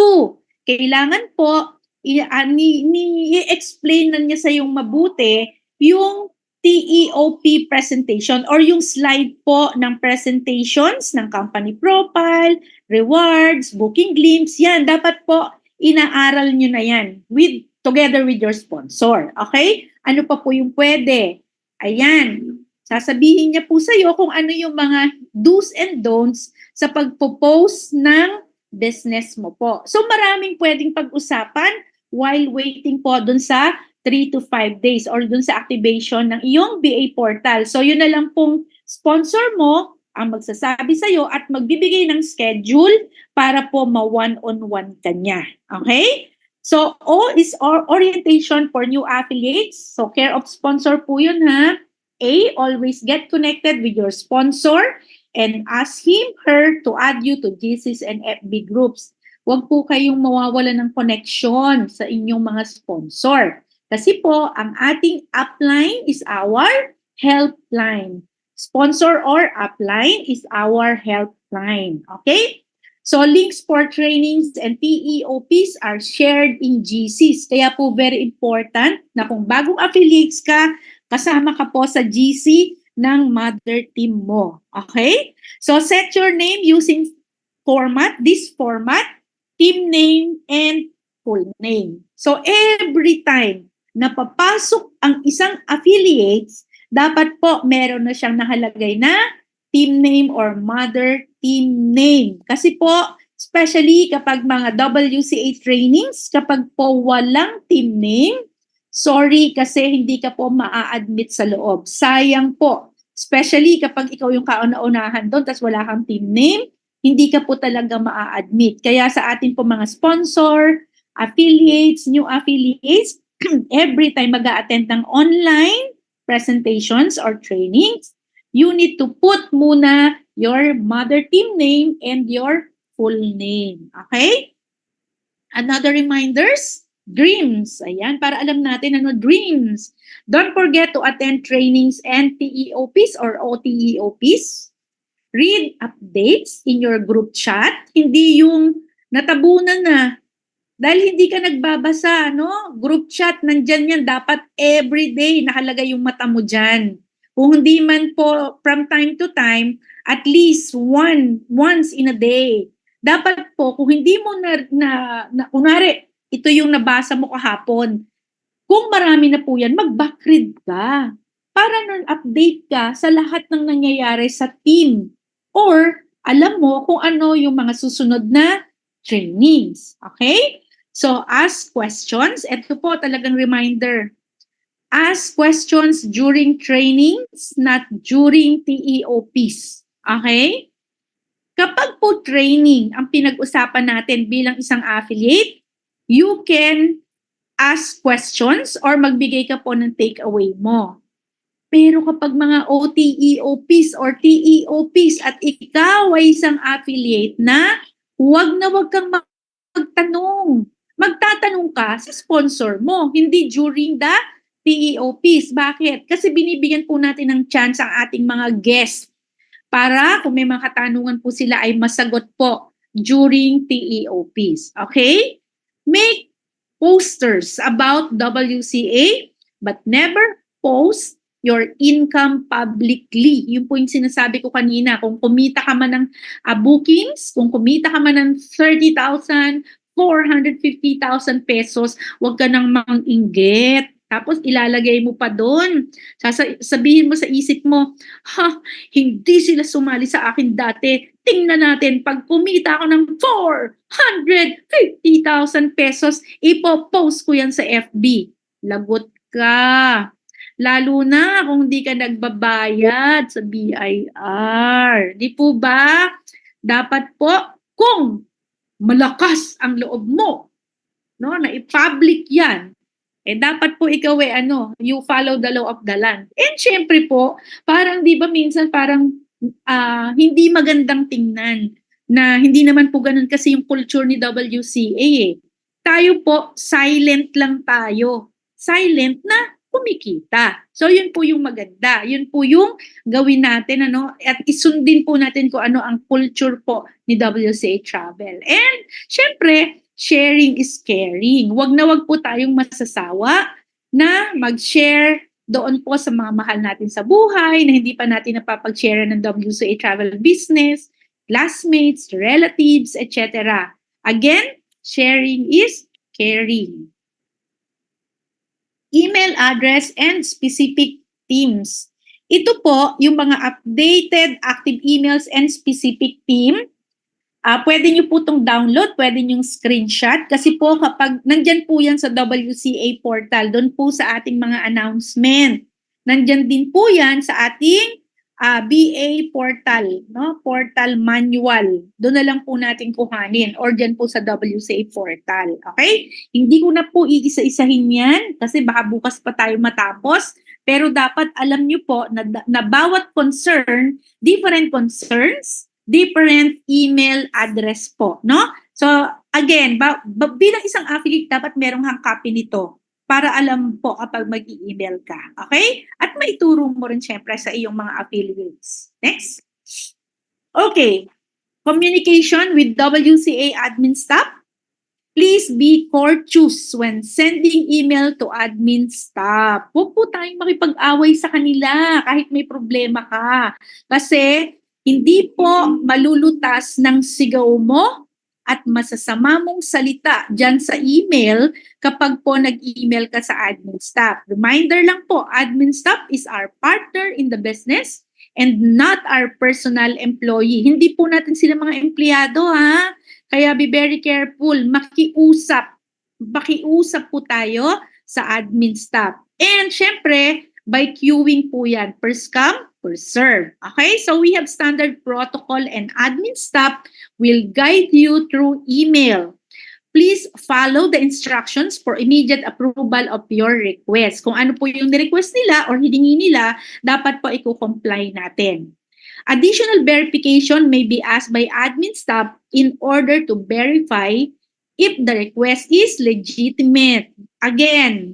kailangan po, i-explain na niya sa yung mabuti yung TEOP presentation or yung slide po ng presentations ng company profile, rewards, booking glimpse, yan. Dapat po, inaaral nyo na yan together with your sponsor. Okay? Ano pa po yung pwede? Ayan. Sasabihin niya po sa'yo kung ano yung mga do's and don'ts sa pagpo-post ng business mo po. So maraming pwedeng pag-usapan while waiting po dun sa 3 to 5 days or dun sa activation ng iyong BA portal. So yun na lang pong sponsor mo ang magsasabi sa'yo at magbibigay ng schedule para po ma-one-on-one ka niya. Okay? So O is orientation for new affiliates. So care of sponsor po yun ha. A, always get connected with your sponsor and ask him, her to add you to GCs and FB groups. Huwag po kayong mawawala ng connection sa inyong mga sponsor. Kasi po, ang ating upline is our helpline. Sponsor or upline is our helpline. Okay? So, links for trainings and PEOPs are shared in GCs. Kaya po, very important na kung bagong affiliates ka, kasama ka po sa GC ng mother team mo. Okay? So, set your name using this format, team name, and full name. So, every time na papasok ang isang affiliates, dapat po meron na siyang nakalagay na team name or mother team name. Kasi po, especially kapag mga WCA trainings, kapag po walang team name, sorry kasi hindi ka po maa-admit sa loob. Sayang po. Especially kapag ikaw yung kauna-unahan doon tapos wala kang team name, hindi ka po talaga maa-admit. Kaya sa atin po mga sponsor, affiliates, new affiliates, every time mag-a-attend ng online presentations or trainings, you need to put muna your mother team name and your full name. Okay? Another reminders, dreams. Ayan, para alam natin ano dreams. Don't forget to attend trainings and TEOPs or OTEOPs. Read updates in your group chat. Hindi yung natabunan na. Dahil hindi ka nagbabasa, no? Group chat, nandyan yan. Dapat everyday nakalagay yung mata mo dyan. Kung hindi man po from time to time, at least once in a day. Dapat po, kung hindi mo kunwari, ito yung nabasa mo kahapon. Kung marami na po yan, mag-backread ka. Para update ka sa lahat ng nangyayari sa team. Or, alam mo kung ano yung mga susunod na trainings. Okay? So, ask questions. Ito po talagang reminder. Ask questions during trainings, not during TEOPs. Okay? Kapag po training ang pinag-usapan natin bilang isang affiliate, you can ask questions or magbigay ka po ng takeaway mo. Pero kapag mga OTEOPs or TEOPs at ikaw ay isang affiliate na, huwag kang magtanong. Magtatanong ka sa sponsor mo, hindi during the TEOPs. Bakit? Kasi binibigyan po natin ng chance ang ating mga guests para kung may mga katanungan po sila ay masagot po during TEOPs. Okay? Make posters about WCA but never post your income publicly. Yun po yung sinasabi ko kanina. Kung kumita ka man ng bookings, kung kumita ka man ng 30,000, 450,000 pesos, huwag ka nang mang-inggit. Tapos ilalagay mo pa doon. Sabihin mo sa isip mo, hindi sila sumali sa akin dati. Tingnan natin, pag kumita ako ng 450,000 pesos, ipopost ko yan sa FB. Lagot ka. Lalo na kung di ka nagbabayad sa BIR. Di po ba? Dapat po, kung malakas ang loob mo, no, na i-public yan, dapat po ikaw you follow the law of the land. And syempre po, parang di ba minsan parang hindi magandang tingnan na hindi naman po ganun kasi yung culture ni WCA eh. Tayo po, silent lang tayo. Silent na kumikita. So yun po yung maganda. Yun po yung gawin natin at isundin po natin kung ano ang culture po ni WCA Travel. And syempre, sharing is caring. Wag na wag po tayong masasawa na mag-share doon po sa mga mahal natin sa buhay na hindi pa natin napapag-share ng WCA Travel Business, classmates, relatives, etc. Again, sharing is caring. Email address and specific teams. Ito po yung mga updated active emails and specific team. Pwede nyo po itong download, pwede nyo screenshot kasi po kapag nandyan po yan sa WCA portal, doon po sa ating mga announcement. Nandyan din po yan sa ating BA portal, no? Portal manual. Doon na lang po natin kuhanin or dyan po sa WCA portal. Okay? Hindi ko na po iisa-isahin yan kasi baka bukas pa tayo matapos. Pero dapat alam nyo po na bawat concern, different concerns, different email address po, no? So, again, bilang isang affiliate, dapat merong hang copy nito para alam po kapag mag-i-email ka. Okay? At maituro mo rin syempre sa iyong mga affiliates. Next. Okay. Communication with WCA admin staff. Please be courteous when sending email to admin staff. Huwag po tayong makipag-away sa kanila kahit may problema ka. Kasi hindi po malulutas ng sigaw mo at masasama mong salita dyan sa email kapag po nag-email ka sa admin staff. Reminder lang po, admin staff is our partner in the business and not our personal employee. Hindi po natin sila mga empleyado ha. Kaya be very careful, makiusap po tayo sa admin staff. And syempre, by queuing po yan, first come, first serve. Okay, so we have standard protocol and admin staff will guide you through email. Please follow the instructions for immediate approval of your request. Kung ano po yung request nila or hiningi nila, dapat po i-comply natin. Additional verification may be asked by admin staff in order to verify if the request is legitimate. Again,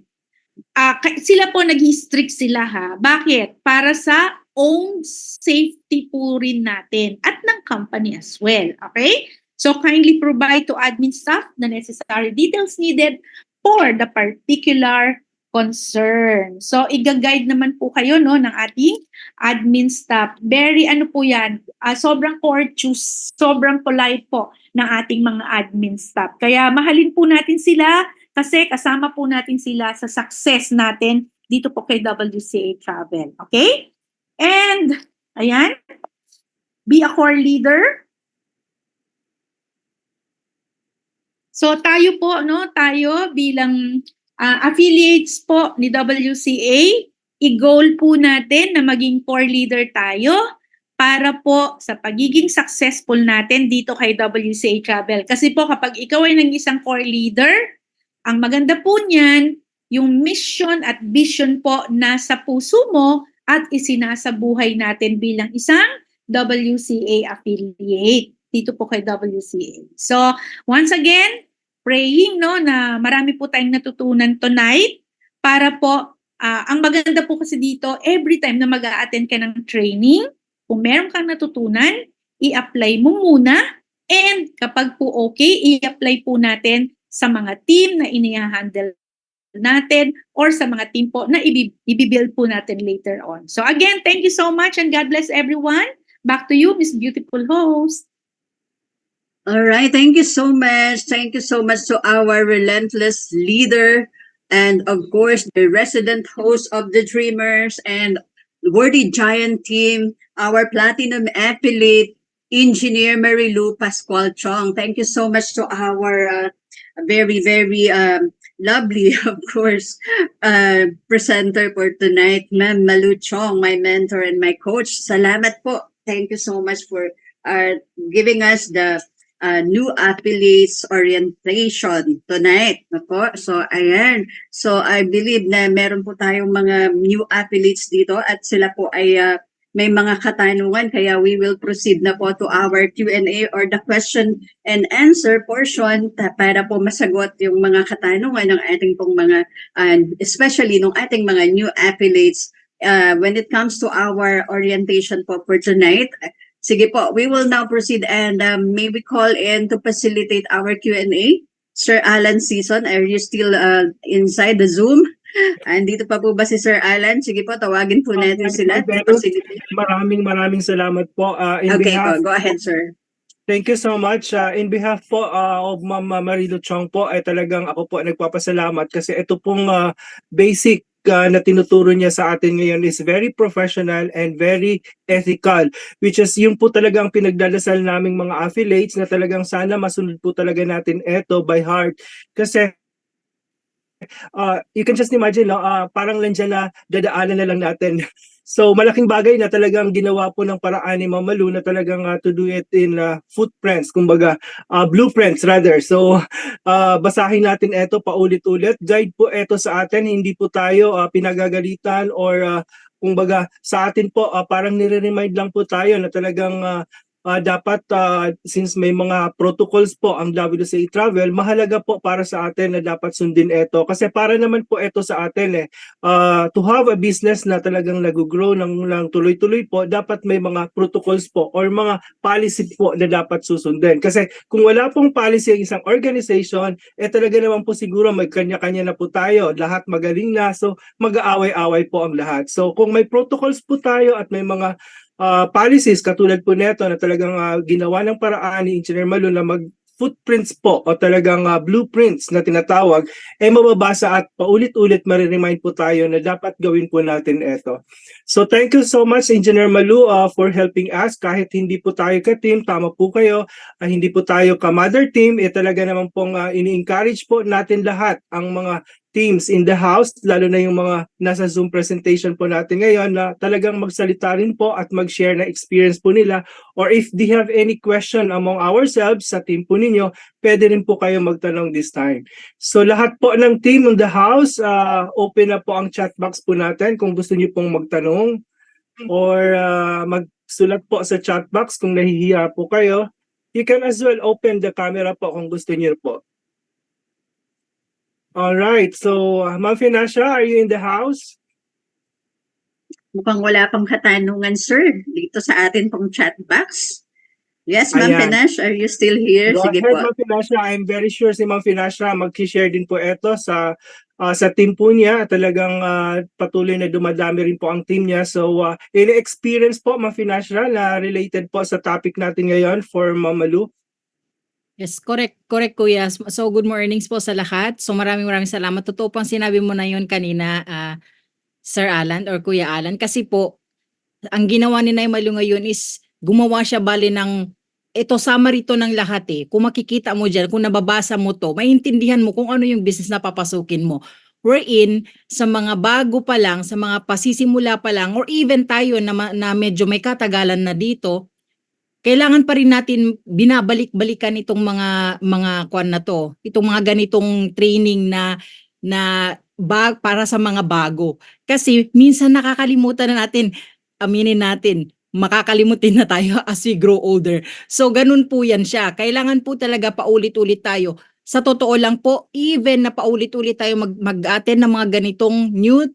sila po nag-strict sila ha. Bakit? Para sa own safety po rin natin at ng company as well. Okay? So kindly provide to admin staff the necessary details needed for the particular concern. So i-guide naman po kayo ng ating admin staff. Very po yan, sobrang courteous, sobrang polite po ng ating mga admin staff. Kaya mahalin po natin sila kasi kasama po natin sila sa success natin dito po kay WCA Travel. Okay? And, ayan, be a core leader. So tayo po, tayo bilang affiliates po ni WCA, i-goal po natin na maging core leader tayo para po sa pagiging successful natin dito kay WCA Travel. Kasi po kapag ikaw ay nang isang core leader, ang maganda po niyan, yung mission at vision po nasa puso mo at isinasabuhay natin bilang isang WCA affiliate dito po kay WCA. So, once again, praying na marami po tayong natutunan tonight para po, ang maganda po kasi dito, every time na mag-a-attend ka ng training, kung meron kang natutunan, i-apply mo muna and kapag po okay, i-apply po natin sa mga team na inihahandle natin or sa mga team po na i-build po natin later on. So again, thank you so much and God bless everyone. Back to you, Miss Beautiful Host. All right. Thank you so much. Thank you so much to our relentless leader and of course the resident host of the Dreamers and Worthy Giant team, our platinum affiliate, Engineer Mary Lou Pascual Chong. Thank you so much to our very, very lovely, of course, presenter for tonight, Ma'am Malu Chong, my mentor and my coach. Salamat po. Thank you so much for giving us the new affiliates orientation tonight. Nako. So, ayan. So, I believe na meron po tayong mga new affiliates dito at sila po ay may mga katanungan, kaya we will proceed na po to our Q&A or the question and answer portion para po masagot yung mga katanungan ng ating pong mga, especially ng ating mga new affiliates when it comes to our orientation po for tonight. Sige po, we will now proceed and may we call in to facilitate our Q&A. Sir Alan Season, are you still inside the Zoom? Andito pa po ba si Sir Alan? Sige po, tawagin po natin sila. Maraming salamat po. Okay po, go ahead, sir. Thank you so much. In behalf po of Ma'am Marilu Chong po, ay talagang ako po nagpapasalamat kasi ito pong basic na tinuturo niya sa atin ngayon is very professional and very ethical, which is yung po talagang pinagdadasal naming mga affiliates na talagang sana masunod po talaga natin ito by heart. Kasi you can just imagine, no? Parang nandiyan na dadaanan na lang natin. So malaking bagay na talagang ginawa po ng paraan ni Ma'am Malu na talagang to do it in footprints, kumbaga blueprints rather. So basahin natin ito paulit-ulit. Guide po ito sa atin, hindi po tayo pinagagalitan or kumbaga sa atin po parang nire-remind lang po tayo na talagang dapat since may mga protocols po ang WCA Travel, mahalaga po para sa atin na dapat sundin ito. Kasi para naman po ito sa atin to have a business na talagang nag-grow ng tuloy-tuloy po, dapat may mga protocols po or mga policy po na dapat susundin. Kasi kung wala pong policy ang isang organization, talaga naman po siguro may kanya-kanya na po tayo. Lahat magaling na, so mag-aaway-away po ang lahat. So kung may protocols po tayo at may mga policies katulad po neto na talagang ginawa ng paraan ni Engineer Malu na mag-footprints po o talagang blueprints na tinatawag, mababasa at paulit-ulit mariremind po tayo na dapat gawin po natin ito. So thank you so much Engineer Malu for helping us. Kahit hindi po tayo ka-team, tama po kayo, hindi po tayo ka-mother team, talaga naman pong ini-encourage po natin lahat ang mga teams in the house, lalo na yung mga nasa Zoom presentation po natin ngayon na talagang magsalita rin po at mag-share na experience po nila, or if they have any question among ourselves sa team po ninyo, pwede rin po kayo magtanong this time. So lahat po ng team in the house, open na po ang chat box po natin kung gusto niyo pong magtanong or magsulat po sa chat box kung nahihiya po kayo. You can as well open the camera po kung gusto niyo po. All right, so Ma'am Finasha, are you in the house? Mukhang wala pang katanungan, sir, dito sa atin pong chat box. Yes, Ma'am Ayan. Finash, are you still here? Go Sige ahead, po. Ma'am Finasha. I'm very sure si Ma'am Finasha mag-share din po ito sa team po niya. Talagang patuloy na dumadami rin po ang team niya. So, any experience po, Ma'am Finasha, na related po sa topic natin ngayon for Ma'am Malu? Yes, correct kuya. So good mornings po sa lahat. So maraming salamat. Totoo pang sinabi mo na yun kanina, Sir Alan or Kuya Alan, kasi po ang ginawa ni Nay Malu ngayon is gumawa siya bali ng ito summary to ng lahat eh. Kung makikita mo diyan, kung nababasa mo to, maintindihan mo kung ano yung business na papasukin mo. Wherein sa mga bago pa lang, sa mga pasisimula pa lang, or even tayo na medyo may katagalan na dito, kailangan pa rin natin binabalik-balikan itong mga kwan na to, itong mga ganitong training na para sa mga bago. Kasi minsan nakakalimutan na natin, aminin natin, makakalimutin na tayo as we grow older. So ganun po yan siya. Kailangan po talaga paulit-ulit tayo. Sa totoo lang po, even na paulit-ulit tayo mag-attend ng mga ganitong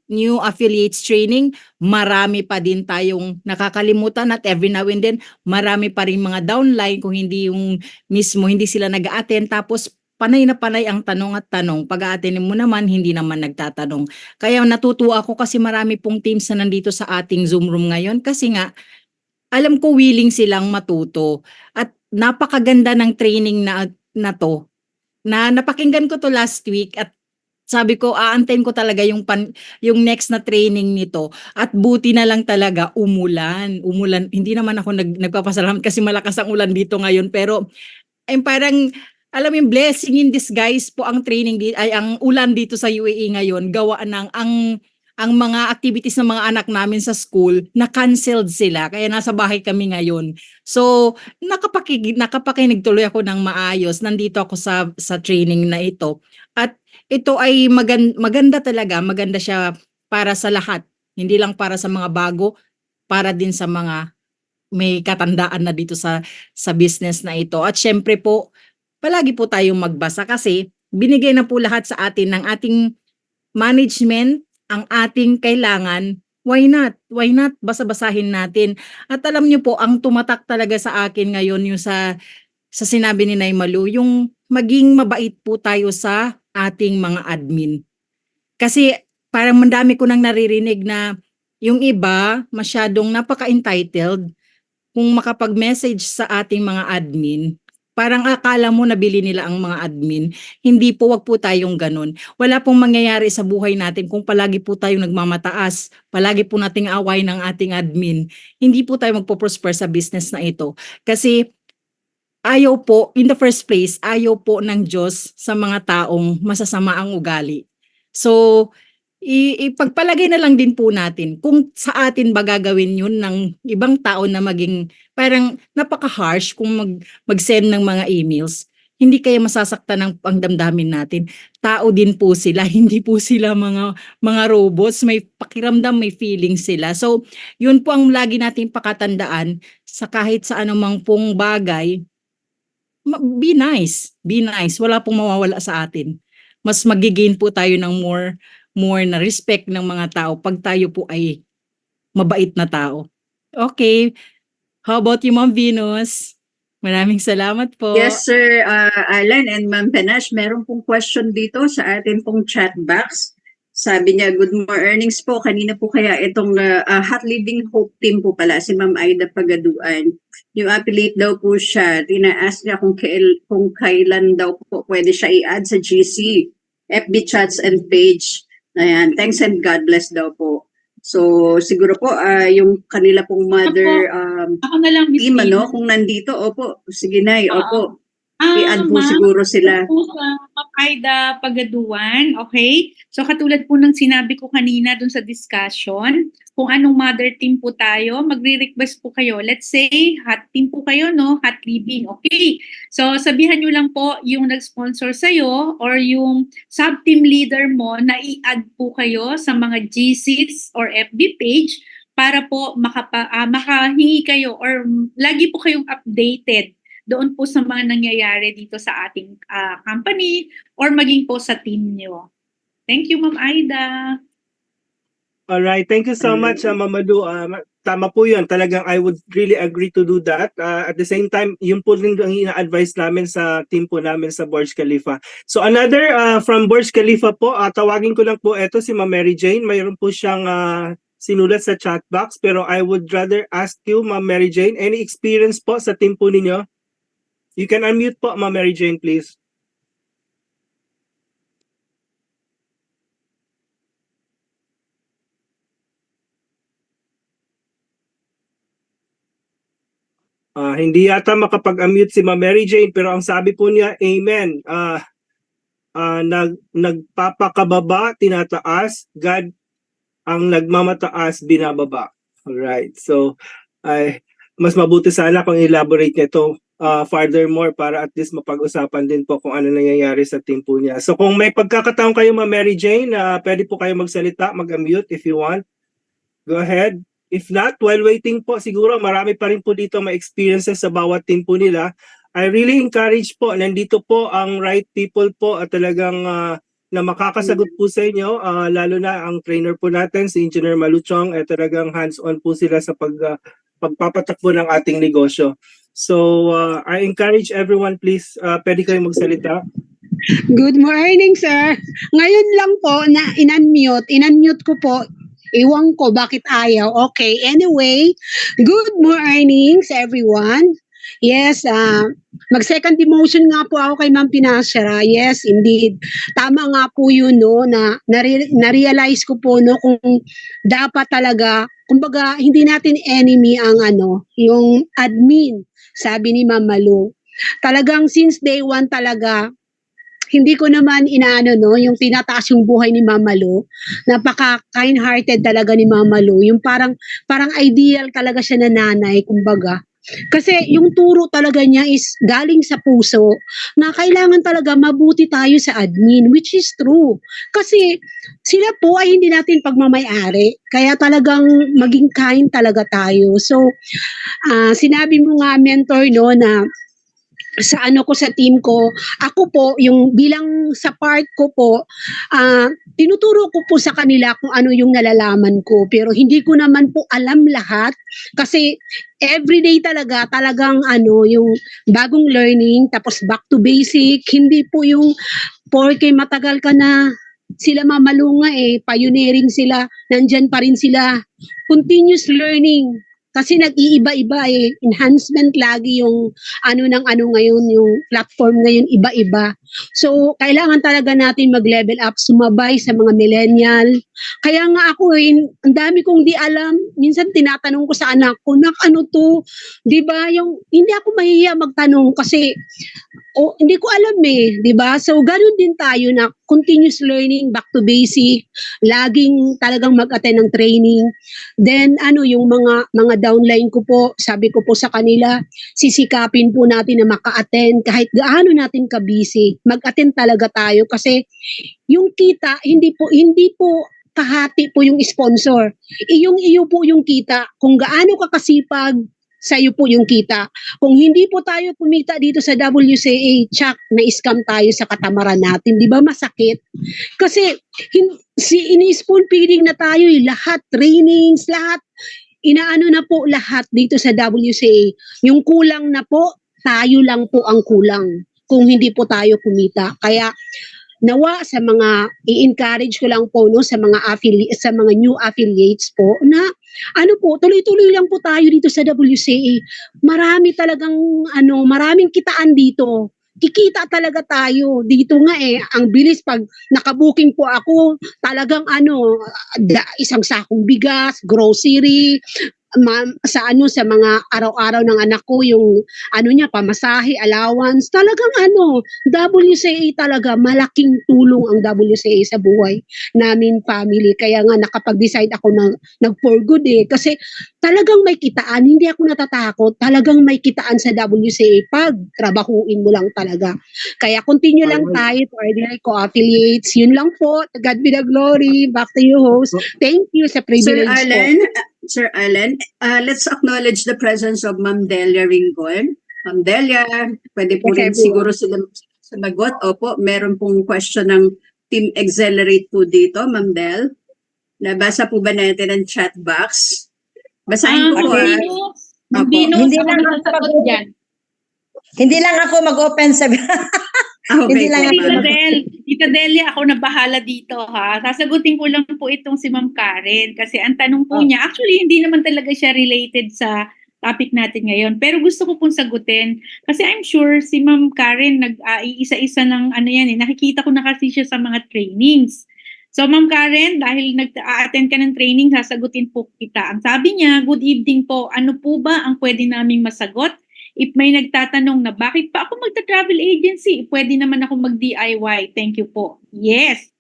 new affiliates training, marami pa din tayong nakakalimutan at every now and then, marami pa rin mga downline kung hindi yung mismo, hindi sila nag-attend. Tapos panay na panay ang tanong at tanong. Pag-a-attend mo naman, hindi naman nagtatanong. Kaya natutuwa ako kasi marami pong teams na nandito sa ating Zoom room ngayon kasi nga, alam ko willing silang matuto. At napakaganda ng training na to. Na napakinggan ko to last week at sabi ko aantayin ko talaga yung next na training nito at buti na lang talaga umulan. Hindi naman ako nagpapasalamat kasi malakas ang ulan dito ngayon pero parang alam mo yung blessing in disguise po ang training ay ang ulan dito sa UAE ngayon, gawa ng ang mga activities ng mga anak namin sa school na canceled sila kaya nasa bahay kami ngayon. So nakapakinig tuloy ako ng maayos. Nandito ako sa training na ito. At ito ay maganda talaga, maganda siya para sa lahat. Hindi lang para sa mga bago, para din sa mga may katandaan na dito sa business na ito. At syempre po, palagi po tayong magbasa kasi binigay na po lahat sa atin ng ating management ang ating kailangan. Why not? Why not? Basa-basahin natin. At alam niyo po, ang tumatak talaga sa akin ngayon yung sa sinabi ni Nay Malu, yung maging mabait po tayo sa ating mga admin. Kasi parang mandami ko nang naririnig na yung iba masyadong napaka-entitled kung makapag-message sa ating mga admin. Parang akala mo nabili nila ang mga admin. Hindi po, wag po tayong ganun. Wala pong mangyayari sa buhay natin kung palagi po tayong nagmamataas, palagi po nating away ng ating admin. Hindi po tayo magpo-prosper sa business na ito. Kasi ayaw po, in the first place, ayaw po ng Diyos sa mga taong masasama ang ugali. So, ipagpalagay na lang din po natin kung sa atin ba gagawin yun ng ibang tao na maging parang napaka-harsh kung mag-send ng mga emails. Hindi kaya masasaktan ang damdamin natin. Tao din po sila, hindi po sila mga robots, may pakiramdam, may feelings sila. So, yun po ang lagi nating pakatandaan sa kahit sa anumang pong bagay. Be nice, be nice. Wala pong mawawala sa atin. Mas magigain po tayo ng more na respect ng mga tao pag tayo po ay mabait na tao. Okay. How about you, Ma'am Venus? Maraming salamat po. Yes, Sir Alan and Ma'am Panache, meron pong question dito sa ating pong chat box. Sabi niya, good mornings po. Kanina po kaya itong Hot Living Hope Team po pala, si Ma'am Aida Pagaduan. Yung affiliate daw po siya. Tina-ask niya kung kailan daw po pwede siya i-add sa GC, FB chats and page. Ayan, thanks and God bless daw po. So, siguro po, yung kanila pong mother Ako na lang, Miss team, Venus. kung nandito, opo, sige Nay, opo. Ah, I-add po ma'am, siguro sila. po sa Ma'am Aida Pagaduan, okay? So katulad po ng sinabi ko kanina dun sa discussion, kung anong mother team po tayo, magre-request po kayo. Let's say, hot team po kayo, no? Hot living, okay? So sabihan nyo lang po yung nag-sponsor sa'yo or yung sub-team leader mo na i-add po kayo sa mga GCs or FB page para po makahingi kayo or lagi po kayong updated doon po sa mga nangyayari dito sa ating company or maging po sa team nyo. Thank you, Ma'am Aida. Alright, thank you so much, Ma'am Malu. Tama po yun. Talagang I would really agree to do that. At the same time, yun po rin ang ina-advise namin sa team po namin sa Burj Khalifa. So another from Burj Khalifa po, tawagin ko lang po ito si Ma'am Mary Jane. Mayroon po siyang sinulat sa chat box, pero I would rather ask you, Ma'am Mary Jane, any experience po sa team po ninyo? You can unmute po, Ma'am Mary Jane, please. Hindi yata makapag-unmute si Ma'am Mary Jane, pero ang sabi po niya, Amen. Nagpapakababa, tinataas, God ang nagmamataas, binababa. Alright, so mas mabuti sana kung elaborate niya ito furthermore para at least mapag-usapan din po kung ano nangyayari sa team po niya. So kung may pagkakataon kayo, Ma'am Mary Jane, pwede po kayo magsalita, mag-unmute if you want. Go ahead. If not, while waiting po, siguro marami pa rin po dito may experiences sa bawat team po nila. I really encourage po, nandito po ang right people po at talagang na makakasagot po sa inyo, lalo na ang trainer po natin, si Engineer Maluchong, talagang hands-on po sila sa pagpapatakbo ng ating negosyo. So, I encourage everyone, please, pwede kayong magsalita. Good morning, sir. Ngayon lang po na in-unmute ko po. Iwan ko bakit ayaw. Okay, anyway, good mornings everyone. Yes, mag-second demotion nga po ako kay Ma'am Pinasera. Yes, indeed. Tama nga po yun, no, na na-realize ko po, no, kung dapat talaga, kumbaga, hindi natin enemy ang yung admin, sabi ni Ma'am Malu. talagang since day one talaga, hindi ko naman inaano no, yung tinataas yung buhay ni Mama Lu. Napaka kind-hearted talaga ni Mama Lu. Yung parang ideal talaga siya na nanay, kumbaga. Kasi yung turo talaga niya is galing sa puso na kailangan talaga mabuti tayo sa admin, which is true. Kasi sila po ay hindi natin pagmamayari. Kaya talagang maging kind talaga tayo. So, sinabi mo nga, mentor, no, na sa ano ko sa team ko, ako po yung bilang sa part ko po, tinuturo ko po sa kanila kung ano yung nalalaman ko, pero hindi ko naman po alam lahat kasi everyday talagang ano yung bagong learning, tapos back to basic, hindi po yung porke matagal ka na sila mamalunga pioneering sila, nandyan pa rin sila, continuous learning. Kasi nag-iiba-iba enhancement lagi yung ano ng ano ngayon, yung platform ngayon iba-iba. So, kailangan talaga natin mag-level up, sumabay sa mga millennial. Kaya nga ako ang dami kong di alam. Minsan tinatanong ko sa anak ko, ano to? 'Di ba? Yung hindi ako mahihiya magtanong kasi hindi ko alam 'di ba? So, ganoon din tayo na continuous learning, back to basic, laging talagang mag-attend ng training. Then yung mga downline ko po, sabi ko po sa kanila, sisikapin po natin na maka-attend kahit gaano natin ka-busy. Mag-attend talaga tayo kasi yung kita hindi po kahati po yung sponsor. Iyo po yung kita. Kung gaano ka kasipag, sa'yo po yung kita. Kung hindi po tayo kumita dito sa WCA, tsak, na-scam tayo sa katamaran natin. Di ba masakit? Kasi ini-spoon feeding na tayo lahat, trainings, lahat, inaano na po lahat dito sa WCA. Yung kulang na po, tayo lang po ang kulang kung hindi po tayo kumita. Kaya nawa sa mga i-encourage ko lang po no sa mga sa mga new affiliates po na tuloy-tuloy lang po tayo dito sa WCA. Marami talagang maraming kitaan dito. Kikita talaga tayo. Dito nga ang bilis pag nakabuking po ako, talagang isang sakong bigas, grocery, sa mga araw-araw ng anak ko, yung pamasahe, allowance, talagang WCA talaga, malaking tulong ang WCA sa buhay namin family. Kaya nga nakapag-decide ako na nag-for good kasi talagang may kitaan, hindi ako natatakot, talagang may kitaan sa WCA pag trabahuin mo lang talaga. Kaya continue lang tayo to ordinary co-affiliates. Yun lang po. God be the glory. Back to you, host. Thank you sa privilege po. Sir Alan, let's acknowledge the presence of Ma'am Delia Ringon. Ma'am Delia, pwede po rin siguro sila sumagot. Opo, meron pong question ng Team Accelerate po dito, Ma'am Del. Nabasa po ba natin ang chat box? Basahin ko po. Hindi lang sasagot dyan. Hindi lang ako mag-open sa... Okay, Tita Delia, ako na bahala dito ha. Sasagutin ko lang po itong si Ma'am Karen kasi ang tanong po niya, actually hindi naman talaga siya related sa topic natin ngayon. Pero gusto ko pong sagutin kasi I'm sure si Ma'am Karen nag-iisa-isa ng nakikita ko na kasi siya sa mga trainings. So Ma'am Karen, dahil nag-attend ka ng training, sasagutin po kita. Ang sabi niya, good evening po, ano po ba ang pwede naming masagot? If may nagtatanong na bakit pa ako magta-travel agency, pwede naman ako mag-DIY. Thank you po. Yes.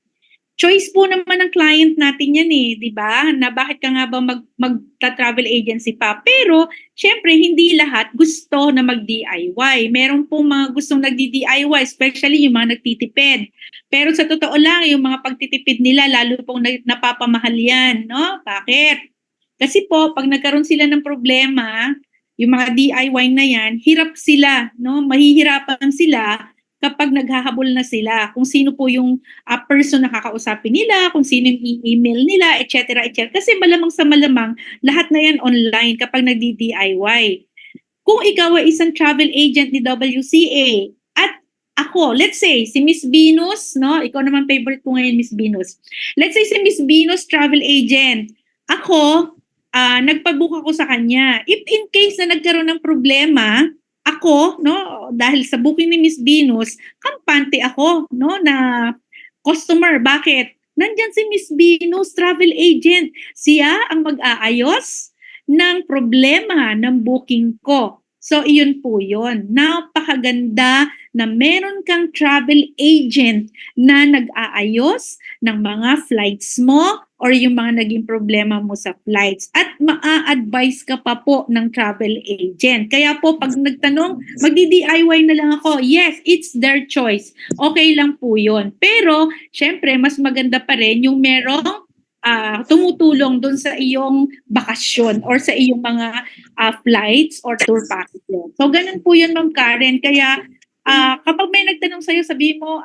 Choice po naman ng client natin yan di ba? Na bakit ka nga ba magta-travel agency pa? Pero, syempre, hindi lahat gusto na mag-DIY. Meron pong mga gustong nagdi-DIY, especially yung mga nagtitipid. Pero sa totoo lang, yung mga pagtitipid nila, lalo pong napapamahal yan, no? Bakit? Kasi po, pag nagkaroon sila ng problema, yung mga DIY na yan, hirap sila, no? Mahihirapan sila kapag naghahabol na sila. Kung sino po yung person na kakausapin nila, kung sino yung email nila, etc. etc. Kasi malamang sa malamang, lahat na yan online kapag nagdi-DIY. Kung ikaw ay isang travel agent ni WCA, at ako, let's say, si Miss Venus, no? Ikaw naman favorite ko ngayon, Miss Venus. Let's say si Miss Venus, travel agent. Ako, nagpabook ako sa kanya. If in case na nagkaroon ng problema, ako, no, dahil sa booking ni Miss Venus, kampante ako, no, na customer. Bakit? Nandyan si Miss Venus, travel agent. Siya ang mag-aayos ng problema ng booking ko. So, iyon po yun. Napakaganda na meron kang travel agent na nag-aayos ng mga flights mo or yung mga naging problema mo sa flights. At maa-advise ka pa po ng travel agent. Kaya po, pag nagtanong, magdi-DIY na lang ako. Yes, it's their choice. Okay lang po yun. Pero, syempre, mas maganda pa rin yung merong tumutulong dun sa iyong bakasyon or sa iyong mga flights or tour packages. So, ganun po yun, Ma'am Karen. Kaya, kapag may nagtanong sa'yo, sabihin mo,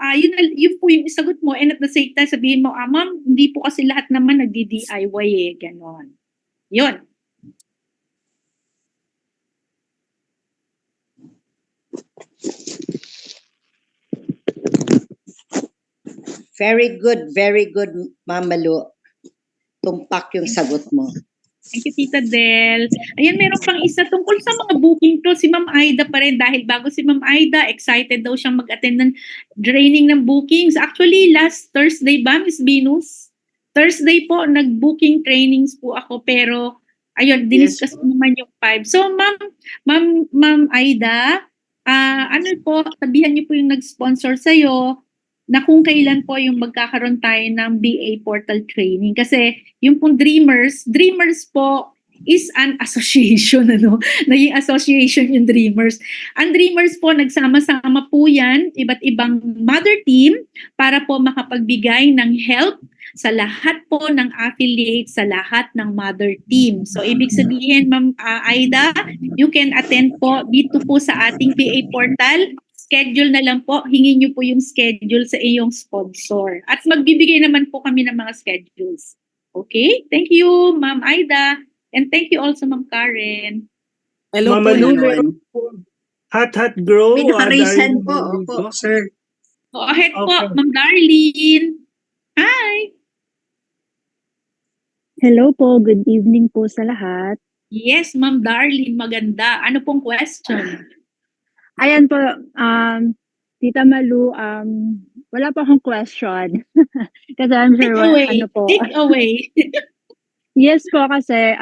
yun po yung isagot mo, and at the same time, sabihin mo, ma'am, hindi po kasi lahat naman nagdi-DIY eh, ganon. Yun. Very good, Ma'am Malu. Tumpak yung sagot mo. Thank you, Tita Del. Ayan, meron pang isa tungkol sa mga booking to. Si Ma'am Aida pa rin dahil bago si Ma'am Aida, excited daw siyang mag-attend ng training ng bookings. Actually, last Thursday ba, Miss Venus? Thursday po, nag-booking trainings po ako pero ayun, diniscuss ko naman yung 5. So, Ma'am Aida, ano po, sabihan niyo po yung nag-sponsor sa'yo na kung kailan po yung magkakaroon tayo ng BA Portal Training. Kasi yung pong Dreamers po is an association, ano? Naging association yung Dreamers. Ang Dreamers po, nagsama-sama po yan, iba't ibang mother team para po makapagbigay ng help sa lahat po ng affiliates, sa lahat ng mother team. So, ibig sabihin, Ma'am Aida, you can attend po dito po sa ating BA Portal. Schedule na lang po, hingin niyo po yung schedule sa iyong sponsor. At magbibigay naman po kami ng mga schedules. Okay? Thank you, Ma'am Aida. And thank you also, Ma'am Karen. Hello Mama po. Lu, Ganon. meron po. Hot Grow. May naka-raise hand po. Darlene Opo, Domingo. sir. Go ahead po, Okay. Ma'am Darlene. Hi! Hello po, good evening po sa lahat. Yes, Ma'am Darlene, maganda. Ano pong question? Ayan po, Tita Malu, wala pa akong question. Kasi I'm Take sure, away. ano po. Take away. Yes po, kasi,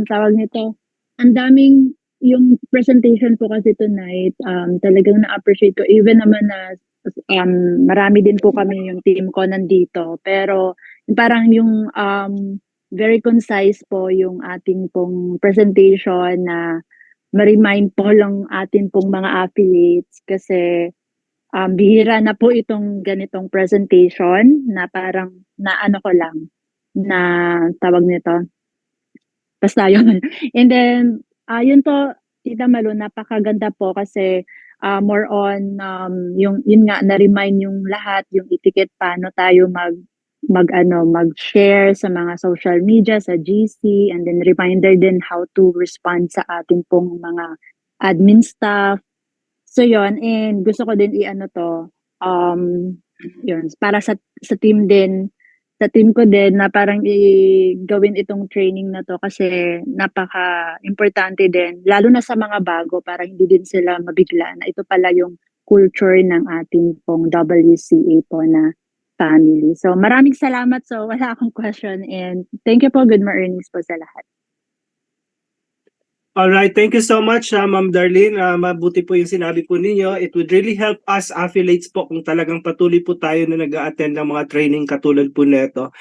tawag nito, ang daming, yung presentation po kasi tonight, talagang na-appreciate ko. Even naman na, marami din po kami yung team ko nandito. Pero, parang yung, very concise po yung ating pong presentation na ma-remind po lang atin pong mga affiliates kasi bihira na po itong ganitong presentation na parang na ano ko lang na tawag nito. Basta yun. And then, yun po, Tita Malu, napakaganda po kasi more on yun nga na-remind yung lahat, yung etiquette paano tayo mag-share sa mga social media, sa GC, and then reminder din how to respond sa ating pong mga admin staff. So yon, and gusto ko din i-ano to, yun, para sa team din, sa team ko din na parang gawin itong training na to kasi napaka-importante din, lalo na sa mga bago para hindi din sila mabigla na ito pala yung culture ng ating pong WCA po na family. So maraming salamat. So wala akong question and thank you po. Good morning po sa lahat. Alright, thank you so much, Ma'am Darlene. Mabuti po yung sinabi po ninyo. It would really help us affiliates po kung talagang patuloy po tayo na nag-a-attend ng mga training katulad po nito.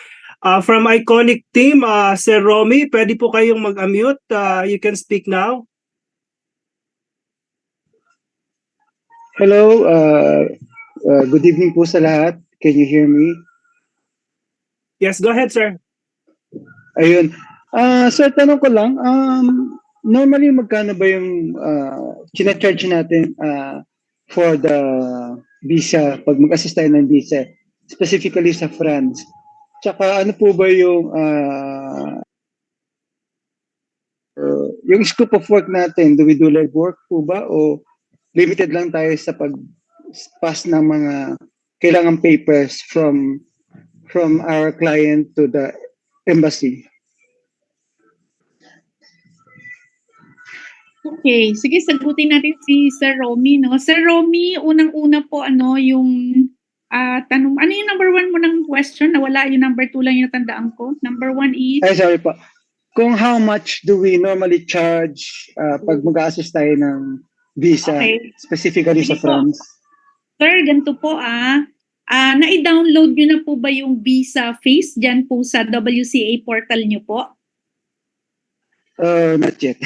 From Iconic Team, Sir Romy, pwede po kayong mag-unmute. You can speak now. Hello, good evening po sa lahat. Can you hear me? Yes, go ahead, sir. Ayun. Sir, tanong ko lang, normally magkano ba yung charge natin for the visa, pag mag-assist tayo ng visa, specifically sa France? Tsaka ano po ba yung scope of work natin? Do we do live work po ba? O limited lang tayo sa pag-pass ng mga kailangan papers from our client to the embassy? Okay, sige, sagutin natin si Sir Romy, no? Sir Romy, unang-una po, yung tanong, ano yung number 1 mo ng question? Nawala yung number 2 lang yung natandaan ko. Number 1 is? Ay, sorry po. kung how much do we normally charge pag mag-assist tayo ng visa, Okay. specifically sa Sige po. France? Sir, ganito po na-download nyo na po ba yung visa phase dyan po sa WCA portal nyo po? Not yet.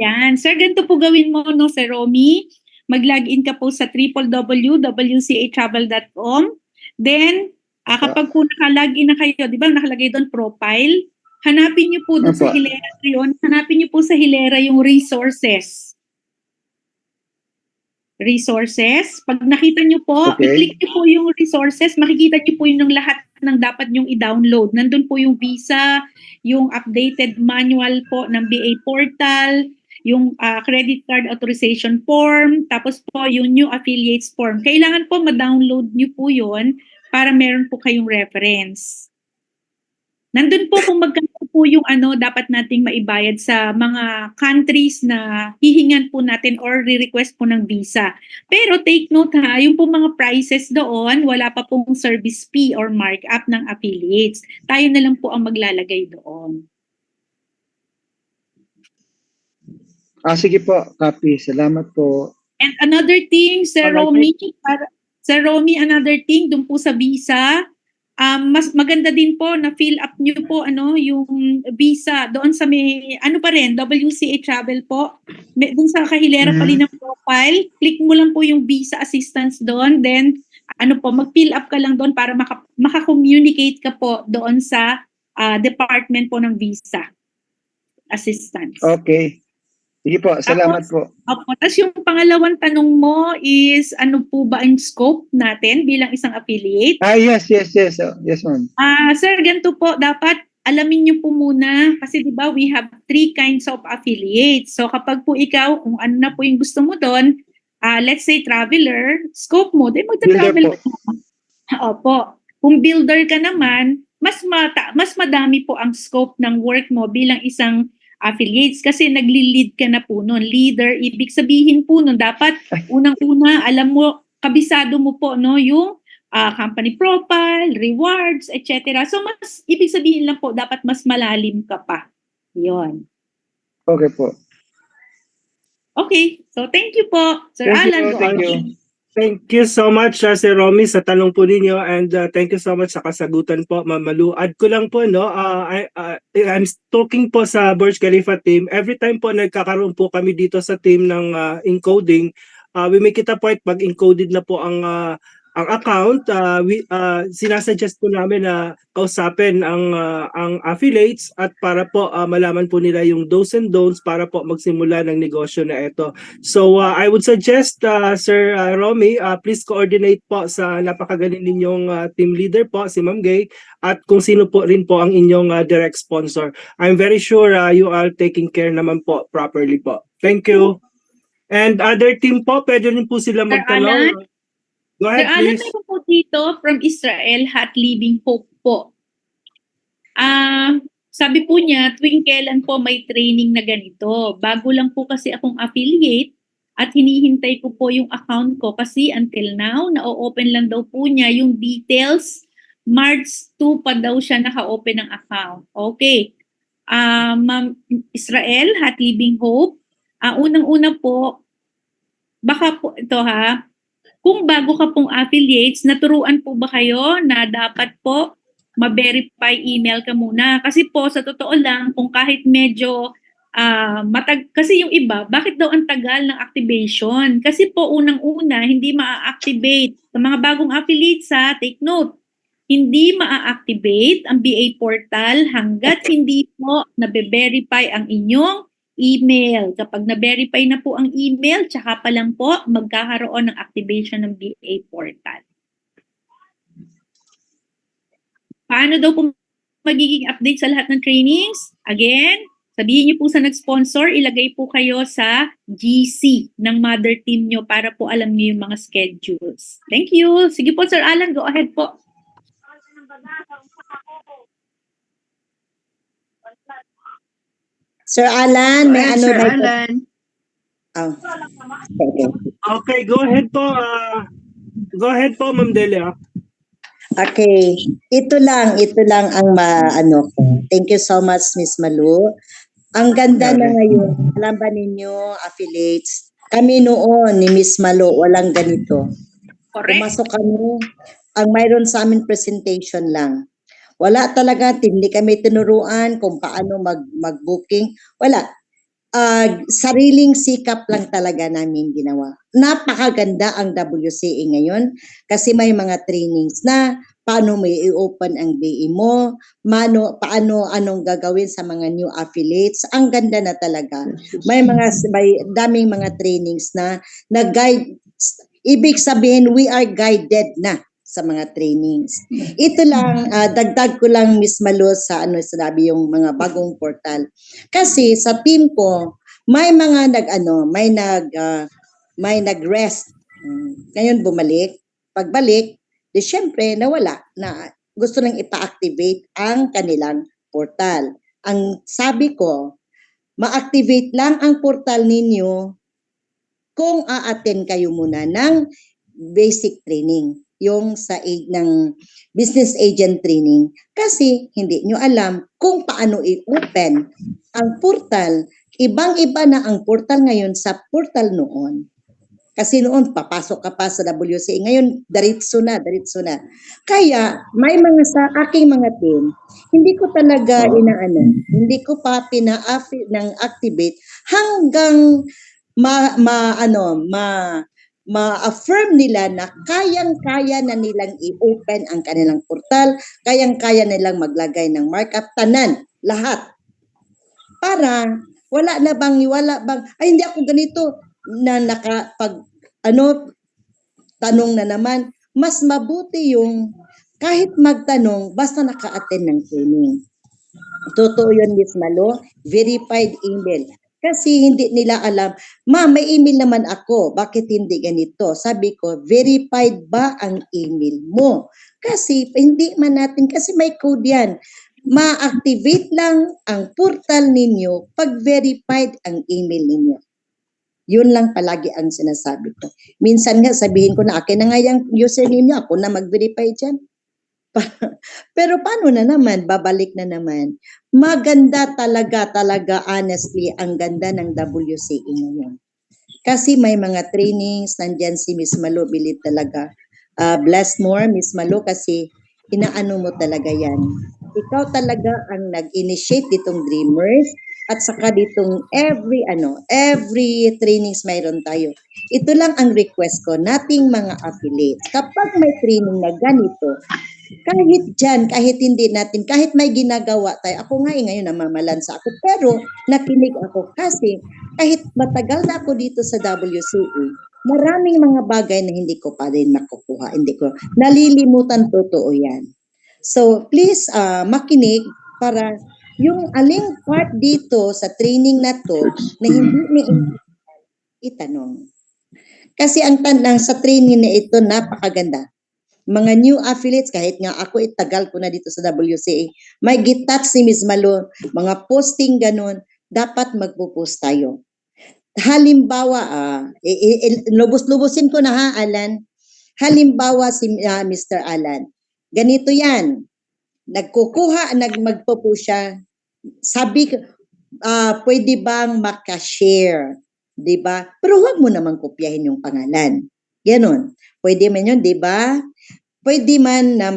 Yan. Sir, ganito po gawin mo, no, Sir Romy. Mag-login ka po sa www.wcatravel.com. Then, kapag po naka-login na kayo, di ba nakalagay doon profile, hanapin nyo po doon sa Opo. Hilera yun. Hanapin nyo po sa Hilera yung resources. Resources. Pag nakita nyo po, Okay. i-click nyo po yung resources, makikita nyo po yung lahat ng dapat nyong i-download. Nandun po yung visa, yung updated manual po ng BA portal, yung credit card authorization form, tapos po yung new affiliates form. Kailangan po ma-download nyo po yun para meron po kayong reference. Nandun po kung magkano po yung dapat nating maibayad sa mga countries na hihingan po natin or re-request po ng visa. Pero take note yung po mga prices doon, wala pa pong service fee or markup ng affiliates. Tayo na lang po ang maglalagay doon. Sige po, copy. Salamat po. And another thing, Sir Alright. Romy, another thing dun po sa visa, mas maganda din po na fill up niyo po yung visa doon sa may pa rin WCA Travel po. Doon sa kahilera pa rin ng profile, click mo lang po yung visa assistance doon, then mag-fill up ka lang doon para maka-communicate ka po doon sa department po ng visa assistance. Okay. Sige po, salamat po. Opo. Tapos yung pangalawang tanong mo is ano po ba ang scope natin bilang isang affiliate? Yes. Yes, ma'am. Sir, ganito po, dapat alamin niyo po muna kasi 'di ba we have 3 kinds of affiliates. So kapag po ikaw kung ano na po yung gusto mo doon, let's say traveler, scope mo, then magta-travel Builder ka. Opo. Kung builder ka naman, mas madami po ang scope ng work mo bilang isang affiliates kasi nagli-lead ka na po nun. Leader, ibig sabihin po nun, dapat unang-una, alam mo, kabisado mo po yung company profile, rewards, etc. So, ibig sabihin lang po, dapat mas malalim ka pa. Yun. Okay po. Okay. So, thank you po. Sir Thank you, Alan, go thank ahead. you. Thank you so much, Sir Romy, sa tanong po ninyo, and thank you so much sa kasagutan po, Ma'am Malu. Add ko lang po, I'm talking po sa Burj Khalifa team. Every time po nagkakaroon po kami dito sa team ng encoding, we make it a point pag encoded na po ang account, sinasuggest po namin na kausapin ang affiliates at para po malaman po nila yung do's and don'ts para po magsimula ng negosyo na ito. So I would suggest Sir Romy, please coordinate po sa napakagaling ninyong team leader po, si Ma'am Gay, at kung sino po rin po ang inyong direct sponsor. I'm very sure you are taking care naman po properly po. Thank you. And other team po, pwede rin po sila Sir magtanong. Alan? Go Sir ahead, Alan, please. meron po dito from Israel, Hot Living Hope po. Sabi po niya, tuwing kailan po may training na ganito. Bago lang po kasi akong affiliate at hinihintay ko po yung account ko kasi until now, na-open lang daw po niya yung details. March 2 pa daw siya naka-open ng account. Okay. Ma'am Israel, Hot Living Hope. Unang-una po, baka po ito kung bago ka pong affiliates, naturuan po ba kayo na dapat po ma-verify email ka muna? Kasi po, sa totoo lang, kung kahit medyo kasi yung iba, bakit daw ang tagal ng activation? Kasi po, unang-una, hindi maa-activate. Sa mga bagong affiliates, take note, hindi maa-activate ang BA portal hanggat hindi po nabe-verify ang inyong email. Kapag na-verify na po ang email, tsaka pa lang po magkakaroon ng activation ng BA portal. Paano daw po magiging update sa lahat ng trainings? Again, sabihin niyo po sa nag-sponsor, ilagay po kayo sa GC ng mother team niyo para po alam niyo yung mga schedules. Thank you. Sige po, Sir Alan, go ahead po. Sir Alan, may Sir may Alan. Okay. Okay, go ahead po. Go ahead po, Ma'am Delia. Okay. Ito lang ang ko. Thank you so much, Miss Malu. Ang ganda na ngayon, alam ba ninyo, affiliates, kami noon ni Miss Malu, walang ganito. Correct. Pumasok kami, ang mayroon sa amin presentation lang. Wala talaga, hindi kami tinuruan kung paano mag-booking. Wala. Sariling sikap lang talaga namin ginawa. Napakaganda ang WCA ngayon kasi may mga trainings na paano may i-open ang BE mo, paano anong gagawin sa mga new affiliates. Ang ganda na talaga. May daming mga trainings na nag-guide. Ibig sabihin, we are guided na sa mga trainings. Ito lang, dagdag ko lang, Miss Malu, sa sinabi yung mga bagong portal. Kasi sa team ko, may mga may nag-rest. Ngayon bumalik. Pagbalik, di syempre nawala na gusto nang ipa-activate ang kanilang portal. Ang sabi ko, ma-activate lang ang portal ninyo kung a-attend kayo muna ng basic training, yung sa ng business agent training, kasi hindi nyo alam kung paano i-open ang portal. Ibang-iba na ang portal ngayon sa portal noon. Kasi noon, papasok ka pa sa WCA. Ngayon, diretso na. Kaya, may mga sa aking mga team, hindi ko talaga hindi ko pa pina-activate hanggang ma-affirm nila na kayang-kaya na nilang i-open ang kanilang portal, kayang-kaya nilang maglagay ng markup, tanan, lahat. Para wala bang, ay hindi ako ganito, na tanong na naman, mas mabuti yung kahit magtanong, basta naka-attend ng training. Totoo yun, Miss Malu, verified email. Kasi hindi nila alam, may email naman ako, bakit hindi ganito? Sabi ko, verified ba ang email mo? Kasi hindi man natin, kasi may code yan. Ma-activate lang ang portal ninyo pag verified ang email ninyo. Yun lang palagi ang sinasabi ko. Minsan nga sabihin ko na akin na nga yung username niyo, ako na mag-verify dyan. Pero paano na naman, babalik na naman. Maganda talaga honestly ang ganda ng WCA ngayon. Kasi may mga trainings, nandyan si Miss Malu, believe talaga. Bless more, Miss Malu, kasi inaano mo talaga yan. Ikaw talaga ang nag-initiate ditong Dreamers at saka ditong every trainings mayroon tayo. Ito lang ang request ko, nating mga affiliates. Kapag may training na ganito, kahit dyan, kahit hindi natin, kahit may ginagawa tayo, ako nga ngayon namamalansa ako, pero nakinig ako kasi kahit matagal na ako dito sa WCA, maraming mga bagay na hindi ko pa rin nakukuha, nalilimutan, totoo yan. So please makinig para yung aling part dito sa training na to na hindi itanong. Kasi ang tanang sa training na ito napakaganda. Mga new affiliates, kahit nga ako itagal ko na dito sa WCA, may gitats ni Ms. Malu, mga posting ganun, dapat magpo-post tayo. Halimbawa, lubos-lubusin ko na ha, Alan. Halimbawa si Mr. Alan, ganito yan, magpo-post siya, sabi ko, pwede bang makashare, di ba? Pero huwag mo naman kopyahin yung pangalan. Ganon. Pwede man yun, di ba? Pwede man na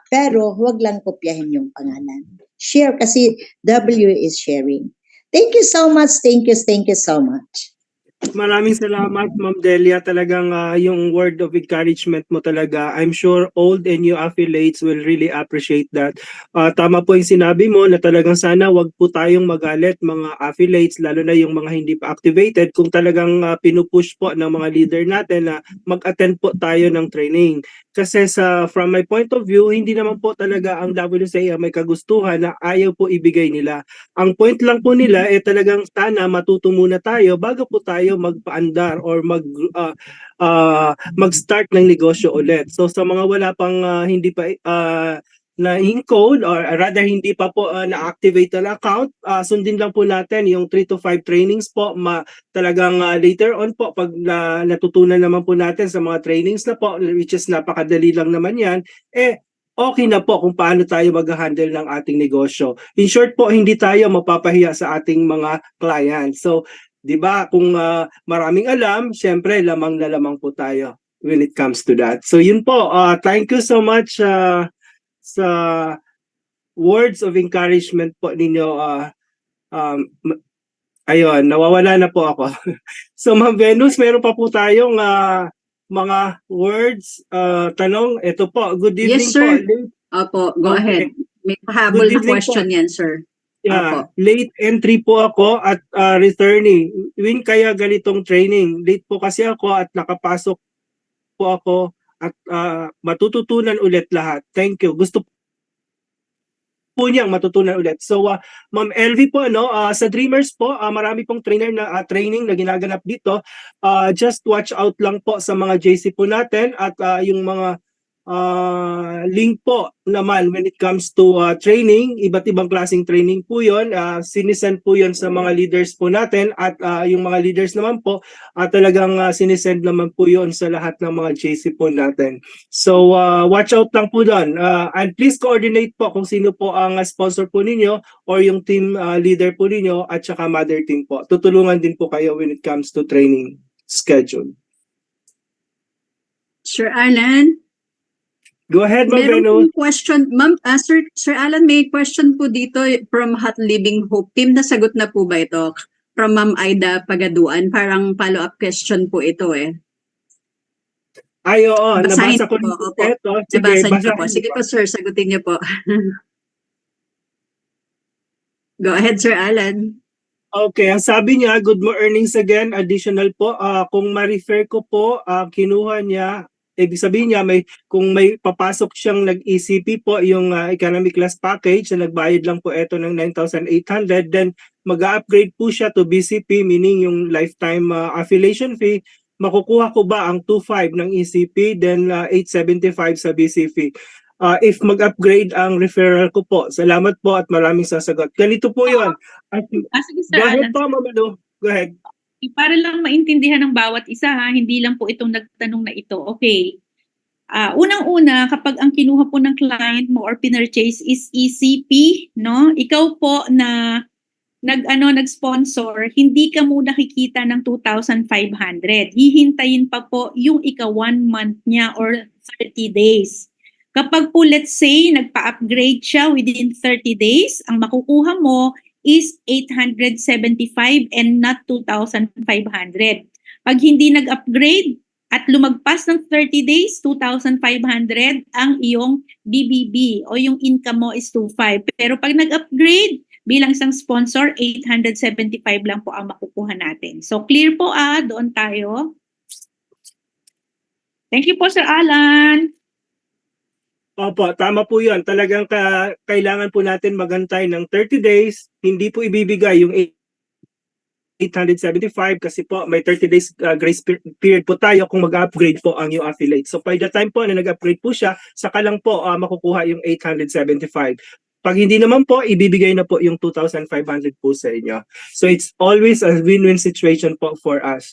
pero huwag lang kopyahin yung pangalan. Share kasi W is sharing. Thank you so much. Thank you so much. Maraming salamat, Ma'am Delia. Talagang yung word of encouragement mo talaga. I'm sure old and new affiliates will really appreciate that. Tama po yung sinabi mo na talagang sana wag po tayong magalit mga affiliates, lalo na yung mga hindi pa activated, kung talagang pinupush po ng mga leader natin na mag-attend po tayo ng training. Kasi from my point of view, hindi naman po talaga ang WCA may kagustuhan na ayaw po ibigay nila. Ang point lang po nila talagang sana matuto muna tayo bago po tayo magpaandar or mag-start ng negosyo ulit. So sa mga wala pang hindi pa na-encode or rather hindi pa po na-activate na account, sundin lang po natin yung 3 to 5 trainings po. Talagang later on po, pag natutunan naman po natin sa mga trainings na po, which is napakadali lang naman yan, okay na po kung paano tayo mag-handle ng ating negosyo. In short po, hindi tayo mapapahiya sa ating mga clients. So, di ba, kung maraming alam, syempre lamang na lamang po tayo when it comes to that. So yun po, thank you so much sa words of encouragement po ninyo. Ayun, nawawala na po ako. So Ma'am Venus, meron pa po tayong mga words, tanong. Ito po, good evening Yes, sir. po. Opo, go Okay. ahead. May pahabol Good na evening question yan, sir. Yeah, late entry po ako at returnee. Win kaya ganitong training. Late po kasi ako at nakapasok po ako at matututunan ulit lahat. Thank you. Gusto po niyang matutunan ulit. So, Ma'am LV po, sa Dreamers po, marami pong training na ginaganap dito. Just watch out lang po sa mga JC po natin at yung mga link po naman when it comes to training, iba't ibang klaseng training po yun. Sinisend po yun sa mga leaders po natin at yung mga leaders naman po talagang sinisend naman po yun sa lahat ng mga JC po natin. So watch out lang po doon. And please coordinate po kung sino po ang sponsor po ninyo or yung team leader po ninyo at saka mother team po. Tutulungan din po kayo when it comes to training schedule. Sir Alan? Go ahead, Ma'am Meron Venus. pong question, ma'am, Sir Alan, may question po dito from Hot Living Hope Team. Nasagot na po ba ito? From Ma'am Aida Pagaduan. Parang follow-up question po ito eh. Ay, oo. Basahin Nabasa ko po, rin po opo. ito. Sige, Nabasa niyo po. basahin Sige niyo po, sir, sagutin niyo po. Go ahead, Sir Alan. Okay, ang sabi niya, good mornings again. Additional po, kung ma-refer ko po, kinuha niya, ibig sabihin niya, kung may papasok siyang nag-ECP po, yung economic class package na nagbayad lang po ito ng 9,800, then mag-upgrade po siya to BCP, meaning yung lifetime affiliation fee. Makukuha ko ba ang 2,500 ng ECP, then 875 sa BCP? If mag-upgrade ang referral ko po. Salamat po at maraming sasagot. Ganito po yun. Sige, Sir Go ahead Alan. po, Ma'am Ado. Go ahead. Para lang maintindihan ng bawat isa ha, hindi lang po itong nagtanong na ito. Okay. Unang-una, kapag ang kinuha po ng client mo or pinurchase is ECP, no? Ikaw po na nag-sponsor, hindi ka muna kikita ng 2,500. Hihintayin pa po yung ika 1 month niya or 30 days. Kapag po, let's say, nagpa-upgrade siya within 30 days, ang makukuha mo is 875 and not 2,500. Pag hindi nag-upgrade at lumagpas ng 30 days, 2,500 ang iyong BBB o yung income mo is 2,500. Pero pag nag-upgrade, bilang isang sponsor, 875 lang po ang makukuha natin. So clear po doon tayo. Thank you po, Sir Alan. Opo, tama po yun. Talagang kailangan po natin magantay ng 30 days. Hindi po ibibigay yung 875 kasi po may 30 days grace period po tayo kung mag-upgrade po ang yung affiliate. So by the time po na nag-upgrade po siya, saka lang po makukuha yung 875. Pag hindi naman po, ibibigay na po yung 2,500 po sa inyo. So it's always a win-win situation po for us.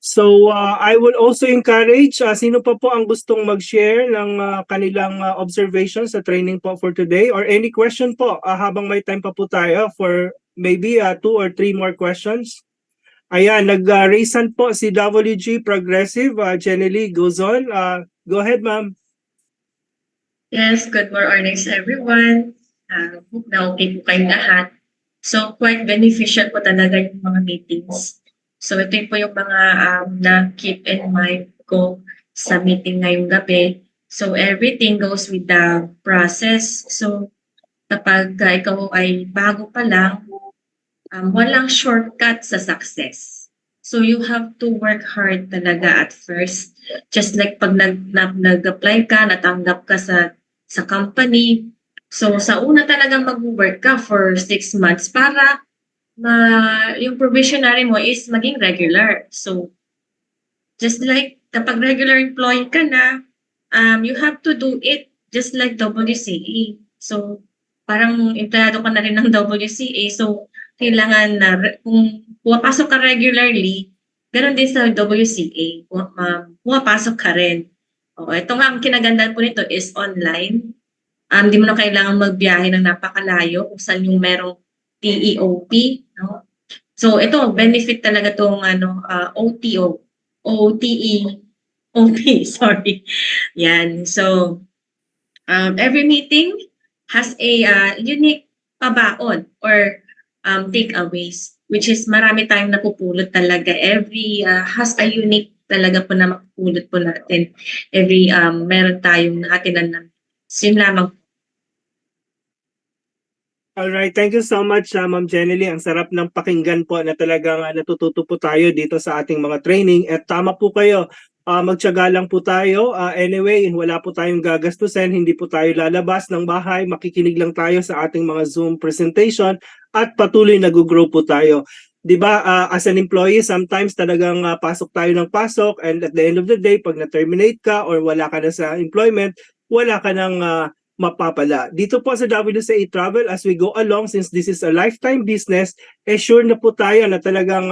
So I will also encourage sino pa po ang gustong mag-share ng kanilang observations sa training po for today or any question po habang may time pa po tayo for maybe 2 or 3 more questions. Ayan, nag-raise hand po si WG Progressive, Jenny Lee Gozon. Go ahead, ma'am. Yes, good mornings everyone. Hope na okay po kayong lahat. So quite beneficial po talaga yung mga meetings. So ito po yung mga na-keep in mind ko sa meeting ngayong gabi. So everything goes with the process. So kapag ikaw ay bago pa lang, walang shortcut sa success. So you have to work hard talaga at first. Just like pag nag-apply ka, natanggap ka sa company. So sa una talagang mag-work ka for 6 months para yung probationary mo is maging regular. So, just like kapag regular employee ka na, you have to do it just like WCA. So, parang empleyado ka na rin ng WCA. So, kailangan na, kung pumapasok ka regularly, ganoon din sa WCA. Pumapasok ka rin. Ito nga, ang kinagandaan po nito is online. Di mo na kailangan magbiyahe ng napakalayo kung saan yung merong TEOP, no? So ito, benefit talaga tong OTO, OTE, sorry. Yan. So every meeting has a unique pabaon or takeaways, which is marami tayong napupulot talaga. Every has a unique talaga po na mapupulot po natin. Every meron tayong naatinan na. So yun lamang. Alright, thank you so much, Ma'am Jenny Lee. Ang sarap ng pakinggan po na talagang natututo po tayo dito sa ating mga training. At tama po kayo, magtiyaga lang po tayo. Anyway, wala po tayong gagastusin, hindi po tayo lalabas ng bahay, makikinig lang tayo sa ating mga Zoom presentation at patuloy nag-grow po tayo. 'Di ba, as an employee, sometimes talagang pasok tayo ng pasok and at the end of the day, pag na-terminate ka or wala ka na sa employment, wala ka ng mapapala. Dito po sa WCA Travel, as we go along, since this is a lifetime business, sure na po tayo na talagang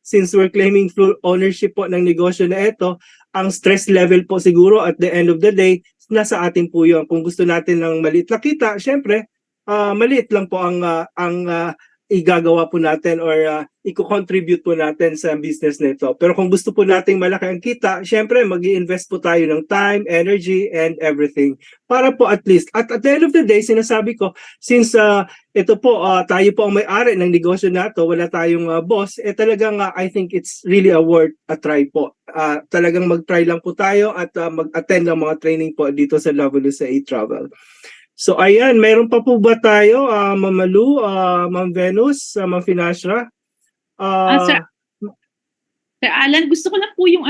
since we're claiming full ownership po ng negosyo na ito, ang stress level po siguro at the end of the day, nasa atin po yun. Kung gusto natin ng maliit na kita, syempre, maliit lang po ang igagawa po natin or i-contribute po natin sa business nito. Pero kung gusto po nating malaki ang kita, syempre mag-i-invest po tayo ng time, energy, and everything. Para po at least, at the end of the day, sinasabi ko, since ito po, tayo po ang may-ari ng negosyo na ito, wala tayong boss, talagang I think it's really a worth a try po. Talagang mag-try lang po tayo at mag-attend ng mga training po dito sa WCA Travel. So ayan, mayroon pa po ba tayo, Ma'am Malu, Ma'am Venus, Ma'am Finashra? Sir Alan, gusto ko lang po yung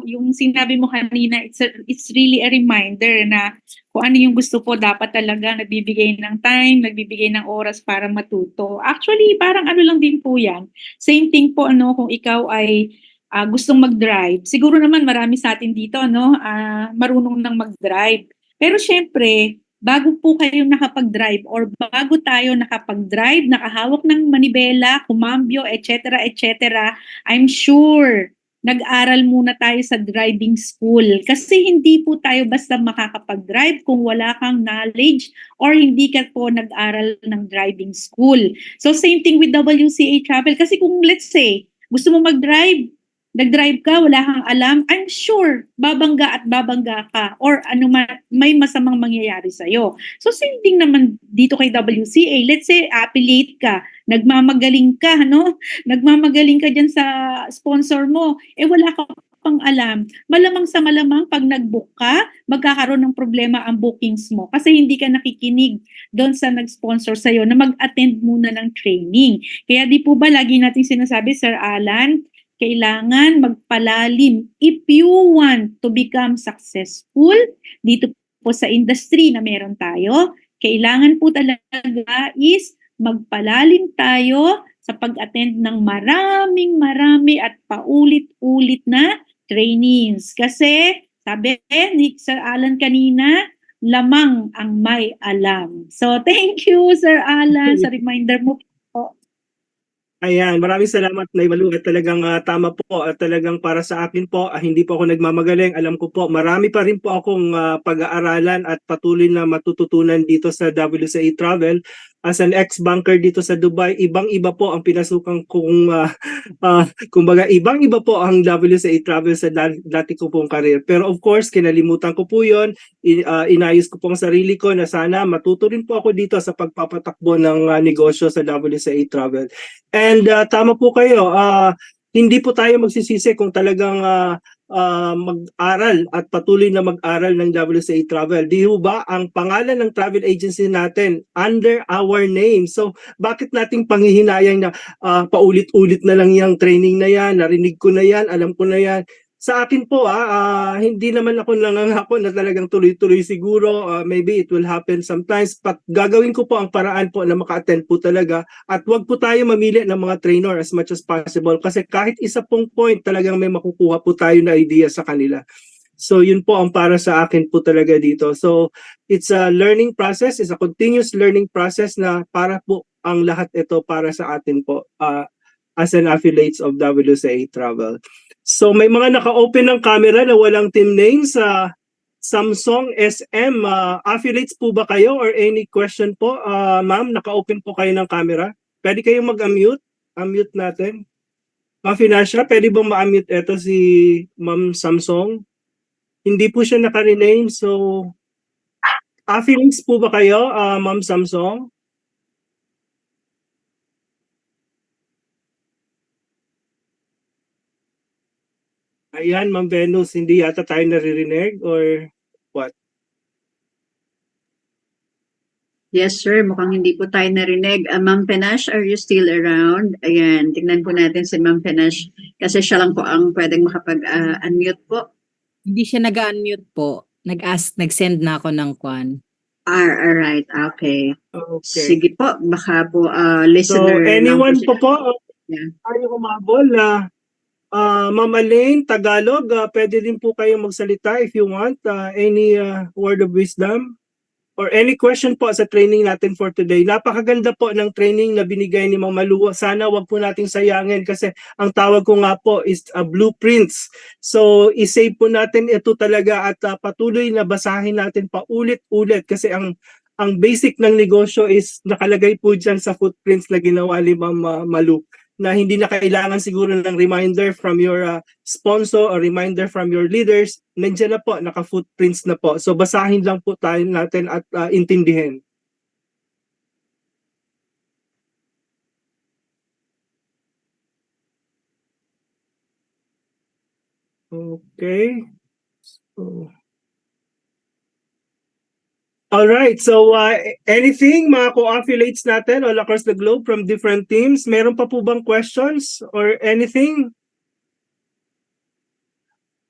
yung sinabi mo kanina, it's really a reminder na kung ano yung gusto po, dapat talaga nagbibigay ng time, nagbibigay ng oras para matuto. Actually, parang lang din po yan. Same thing po kung ikaw ay gustong mag-drive. Siguro naman marami sa atin dito marunong nang mag-drive. Pero syempre, bago po kayo nakapag-drive or bago tayo nakapag-drive, nakahawak ng manibela, kumambyo, etc., I'm sure nag-aral muna tayo sa driving school. Kasi hindi po tayo basta makakapag-drive kung wala kang knowledge or hindi ka po nag-aral ng driving school. So same thing with WCA Travel. Kasi kung let's say, gusto mo mag-drive, nag-drive ka, wala kang alam, I'm sure babangga at babangga ka or may masamang mangyayari sa'yo. So same thing naman dito kay WCA. Let's say, affiliate ka, nagmamagaling ka, Nagmamagaling ka dyan sa sponsor mo, wala ka pang alam. Malamang sa malamang, pag nag-book ka, magkakaroon ng problema ang bookings mo kasi hindi ka nakikinig doon sa nag-sponsor sa'yo na mag-attend muna ng training. Kaya di po ba lagi natin sinasabi, Sir Alan, kailangan magpalalim if you want to become successful dito po sa industry na meron tayo. Kailangan po talaga is magpalalim tayo sa pag-attend ng marami at paulit-ulit na trainings. Kasi sabi ni Sir Alan kanina, lamang ang may alam. So thank you, Sir Alan, sa reminder mo po. Ayan, maraming salamat, Nay Malu. At talagang tama po at talagang para sa akin po, hindi po ako nagmamagaling. Alam ko po, marami pa rin po akong pag-aaralan at patuloy na matututunan dito sa WCA Travel. As an ex-banker dito sa Dubai, ibang-iba po ang pinasukan kong, kumbaga, ibang-iba po ang WCA Travel sa dati ko pong career. Pero of course, kinalimutan ko po yun. Inayos ko po ang sarili ko na sana matuto rin po ako dito sa pagpapatakbo ng negosyo sa WCA Travel. And tama po kayo, hindi po tayo magsisisi kung talagang mag-aral at patuloy na mag-aral ng WCA Travel. Di ba ang pangalan ng travel agency natin under our name? So bakit nating panghihinayang na paulit-ulit na lang yung training na yan, narinig ko na yan, alam ko na yan. Sa akin po, hindi naman ako nangangako na talagang tuloy-tuloy siguro. Maybe it will happen sometimes. But gagawin ko po ang paraan po na maka-attend po talaga. At wag po tayo mamili ng mga trainer as much as possible. Kasi kahit isa pong point, talagang may makukuha po tayo na idea sa kanila. So yun po ang para sa akin po talaga dito. So it's a learning process. It's a continuous learning process na para po ang lahat ito para sa atin po as an affiliates of WCA Travel. So may mga naka-open ng camera na walang team names. Samsung SM. Affiliates po ba kayo or any question po? Ma'am, naka-open po kayo ng camera. Pwede kayong mag-unmute? Unmute natin. Ma'am Financia, pwede bang ma-unmute ito si Ma'am Samsung? Hindi po siya naka-rename, so affiliates po ba kayo, Ma'am Samsung? Ayan, Ma'am Venus, hindi yata tayo naririnig or what? Yes, sir. Mukhang hindi po tayo narinig. Ma'am Penash, are you still around? Ayan, tingnan po natin si Ma'am Penash kasi siya lang po ang pwedeng makapag-unmute po. Hindi siya nag-unmute po. Nag-send na ako ng kwan. Alright, okay. Okay. Sige po, baka po So, listener lang anyone po po siya. po, Yeah. tayo humabol. Ma'am Elaine, Tagalog, pwede din po kayong magsalita if you want. Any word of wisdom? Or any question po sa training natin for today. Napakaganda po ng training na binigay ni Ma'am Malu. Sana wag po nating sayangin kasi ang tawag ko nga po is blueprints. So isave po natin ito talaga at patuloy na basahin natin paulit-ulit kasi ang basic ng negosyo is nakalagay po dyan sa footprints na ginawa ni Ma'am Malu, na hindi na kailangan siguro ng reminder from your sponsor or reminder from your leaders. Nandiyan na po, naka-footprints na po. So basahin lang po tayo natin at intindihin. Okay. So, all right. So anything mga co-affiliates natin all across the globe from different teams, meron pa po bang questions or anything?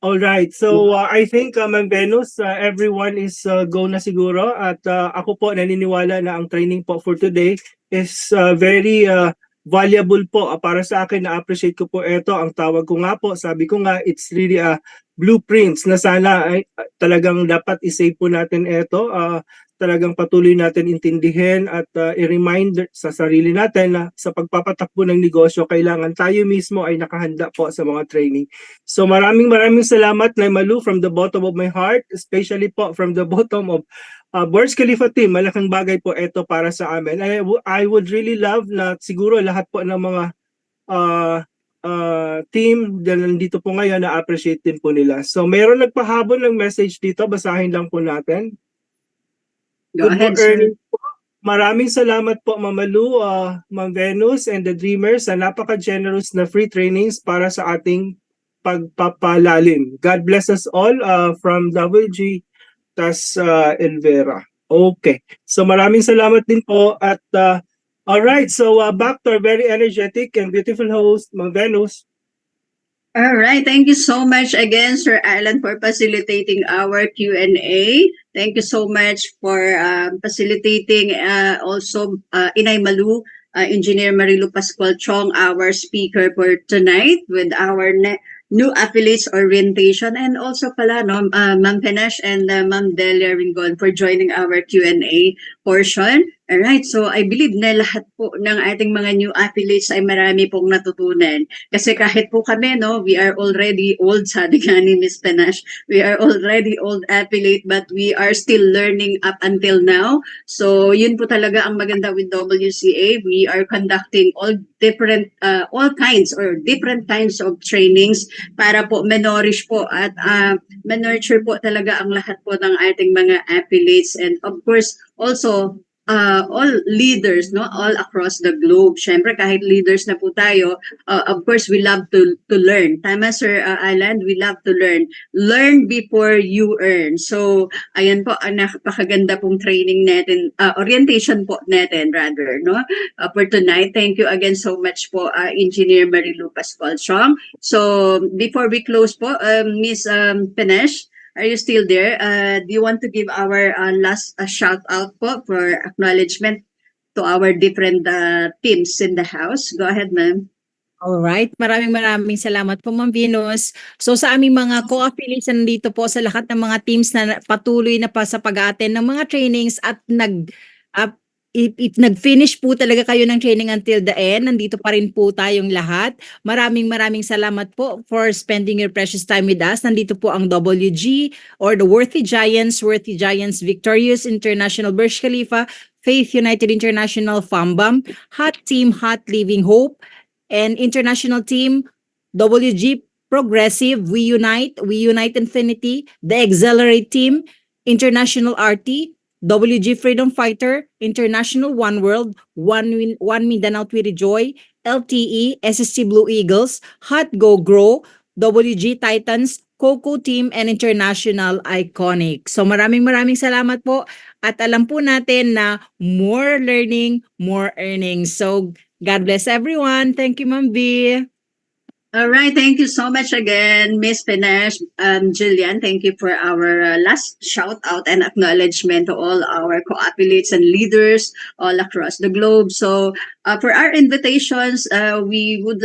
All right. So I think Ma'am Venus, everyone is go na siguro at ako po naniniwala na ang training po for today is very valuable po para sa akin. Na-appreciate ko po ito. Ang tawag ko nga po, sabi ko nga, it's really blueprints na sana ay talagang dapat i-save po natin ito. Talagang patuloy natin intindihin at i-remind sa sarili natin na sa pagpapatakbo ng negosyo, kailangan tayo mismo ay nakahanda po sa mga training. So maraming salamat na Malu from the bottom of my heart, especially po from the bottom of Burj Khalifa team. Malaking bagay po ito para sa amin. I would really love na siguro lahat po ng mga team na nandito po ngayon na appreciate din po nila. So meron nagpahabol ng message dito, basahin lang po natin. Go ahead, sir. Maraming salamat po Ma'am Malu, Ma'am Venus and the Dreamers sa napaka-generous na free trainings para sa ating pagpapalalim. God bless us all from WG Tas Elvera. Okay. So maraming salamat din po at all right, so back to our very energetic and beautiful host, Ma'am Venus. All right. Thank you so much again, Sir Alan, for facilitating our Q&A. Thank you so much for facilitating also Inay Malu, Engineer Marilu Pascual Chong, our speaker for tonight with our new affiliates orientation, and also pala no, Ma'am Penash and Ma'am Delia Ringon for joining our Q&A portion. Alright, so I believe na lahat po ng ating mga new affiliates ay marami pong natutunan. Kasi kahit po kami, no, we are already old, sabi nga ni Ms. Penash, we are already old affiliate but we are still learning up until now. So yun po talaga ang maganda with WCA. We are conducting all kinds or different kinds of trainings para po menorish po at menurture po talaga ang lahat po ng ating mga affiliates, and of course also all leaders, no, all across the globe. Syempre kahit leaders na po tayo, of course we love to learn. Tama, Sir Alan, we love to learn. Learn before you earn. So ayan po ang napakaganda pong training natin, orientation po natin rather, no, for tonight. Thank you again so much po, Engineer Marilu Pascual Chong. So before we close po, Miss Penash, are you still there? Do you want to give our last shout out po for acknowledgement to our different teams in the house? Go ahead, ma'am. Alright, maraming salamat po Ma'am Venus. So sa aming mga co-affiliates nandito po sa lahat ng mga teams na patuloy na pa sa pag-attend ng mga trainings at if nag-finish po talaga kayo ng training until the end, nandito pa rin po tayong lahat. Maraming salamat po for spending your precious time with us. Nandito po ang WG or the Worthy Giants, Victorious International Burj Khalifa, Faith United International, FAMBAM, Hot Team, Hot Living Hope, and International Team, WG Progressive, We Unite Infinity, the Accelerate Team, International RT, WG Freedom Fighter, International One World, One Mindanao We Rejoy, LTE, SSC Blue Eagles, Hot Go Grow, WG Titans, Coco Team, and International Iconic. So maraming salamat po at alam po natin na more learning, more earnings. So God bless everyone. Thank you, Ma'am B. All right, thank you so much again, Miss Penesh, Jillian. Thank you for our last shout out and acknowledgement to all our co-athletes and leaders all across the globe. So for our invitations, we would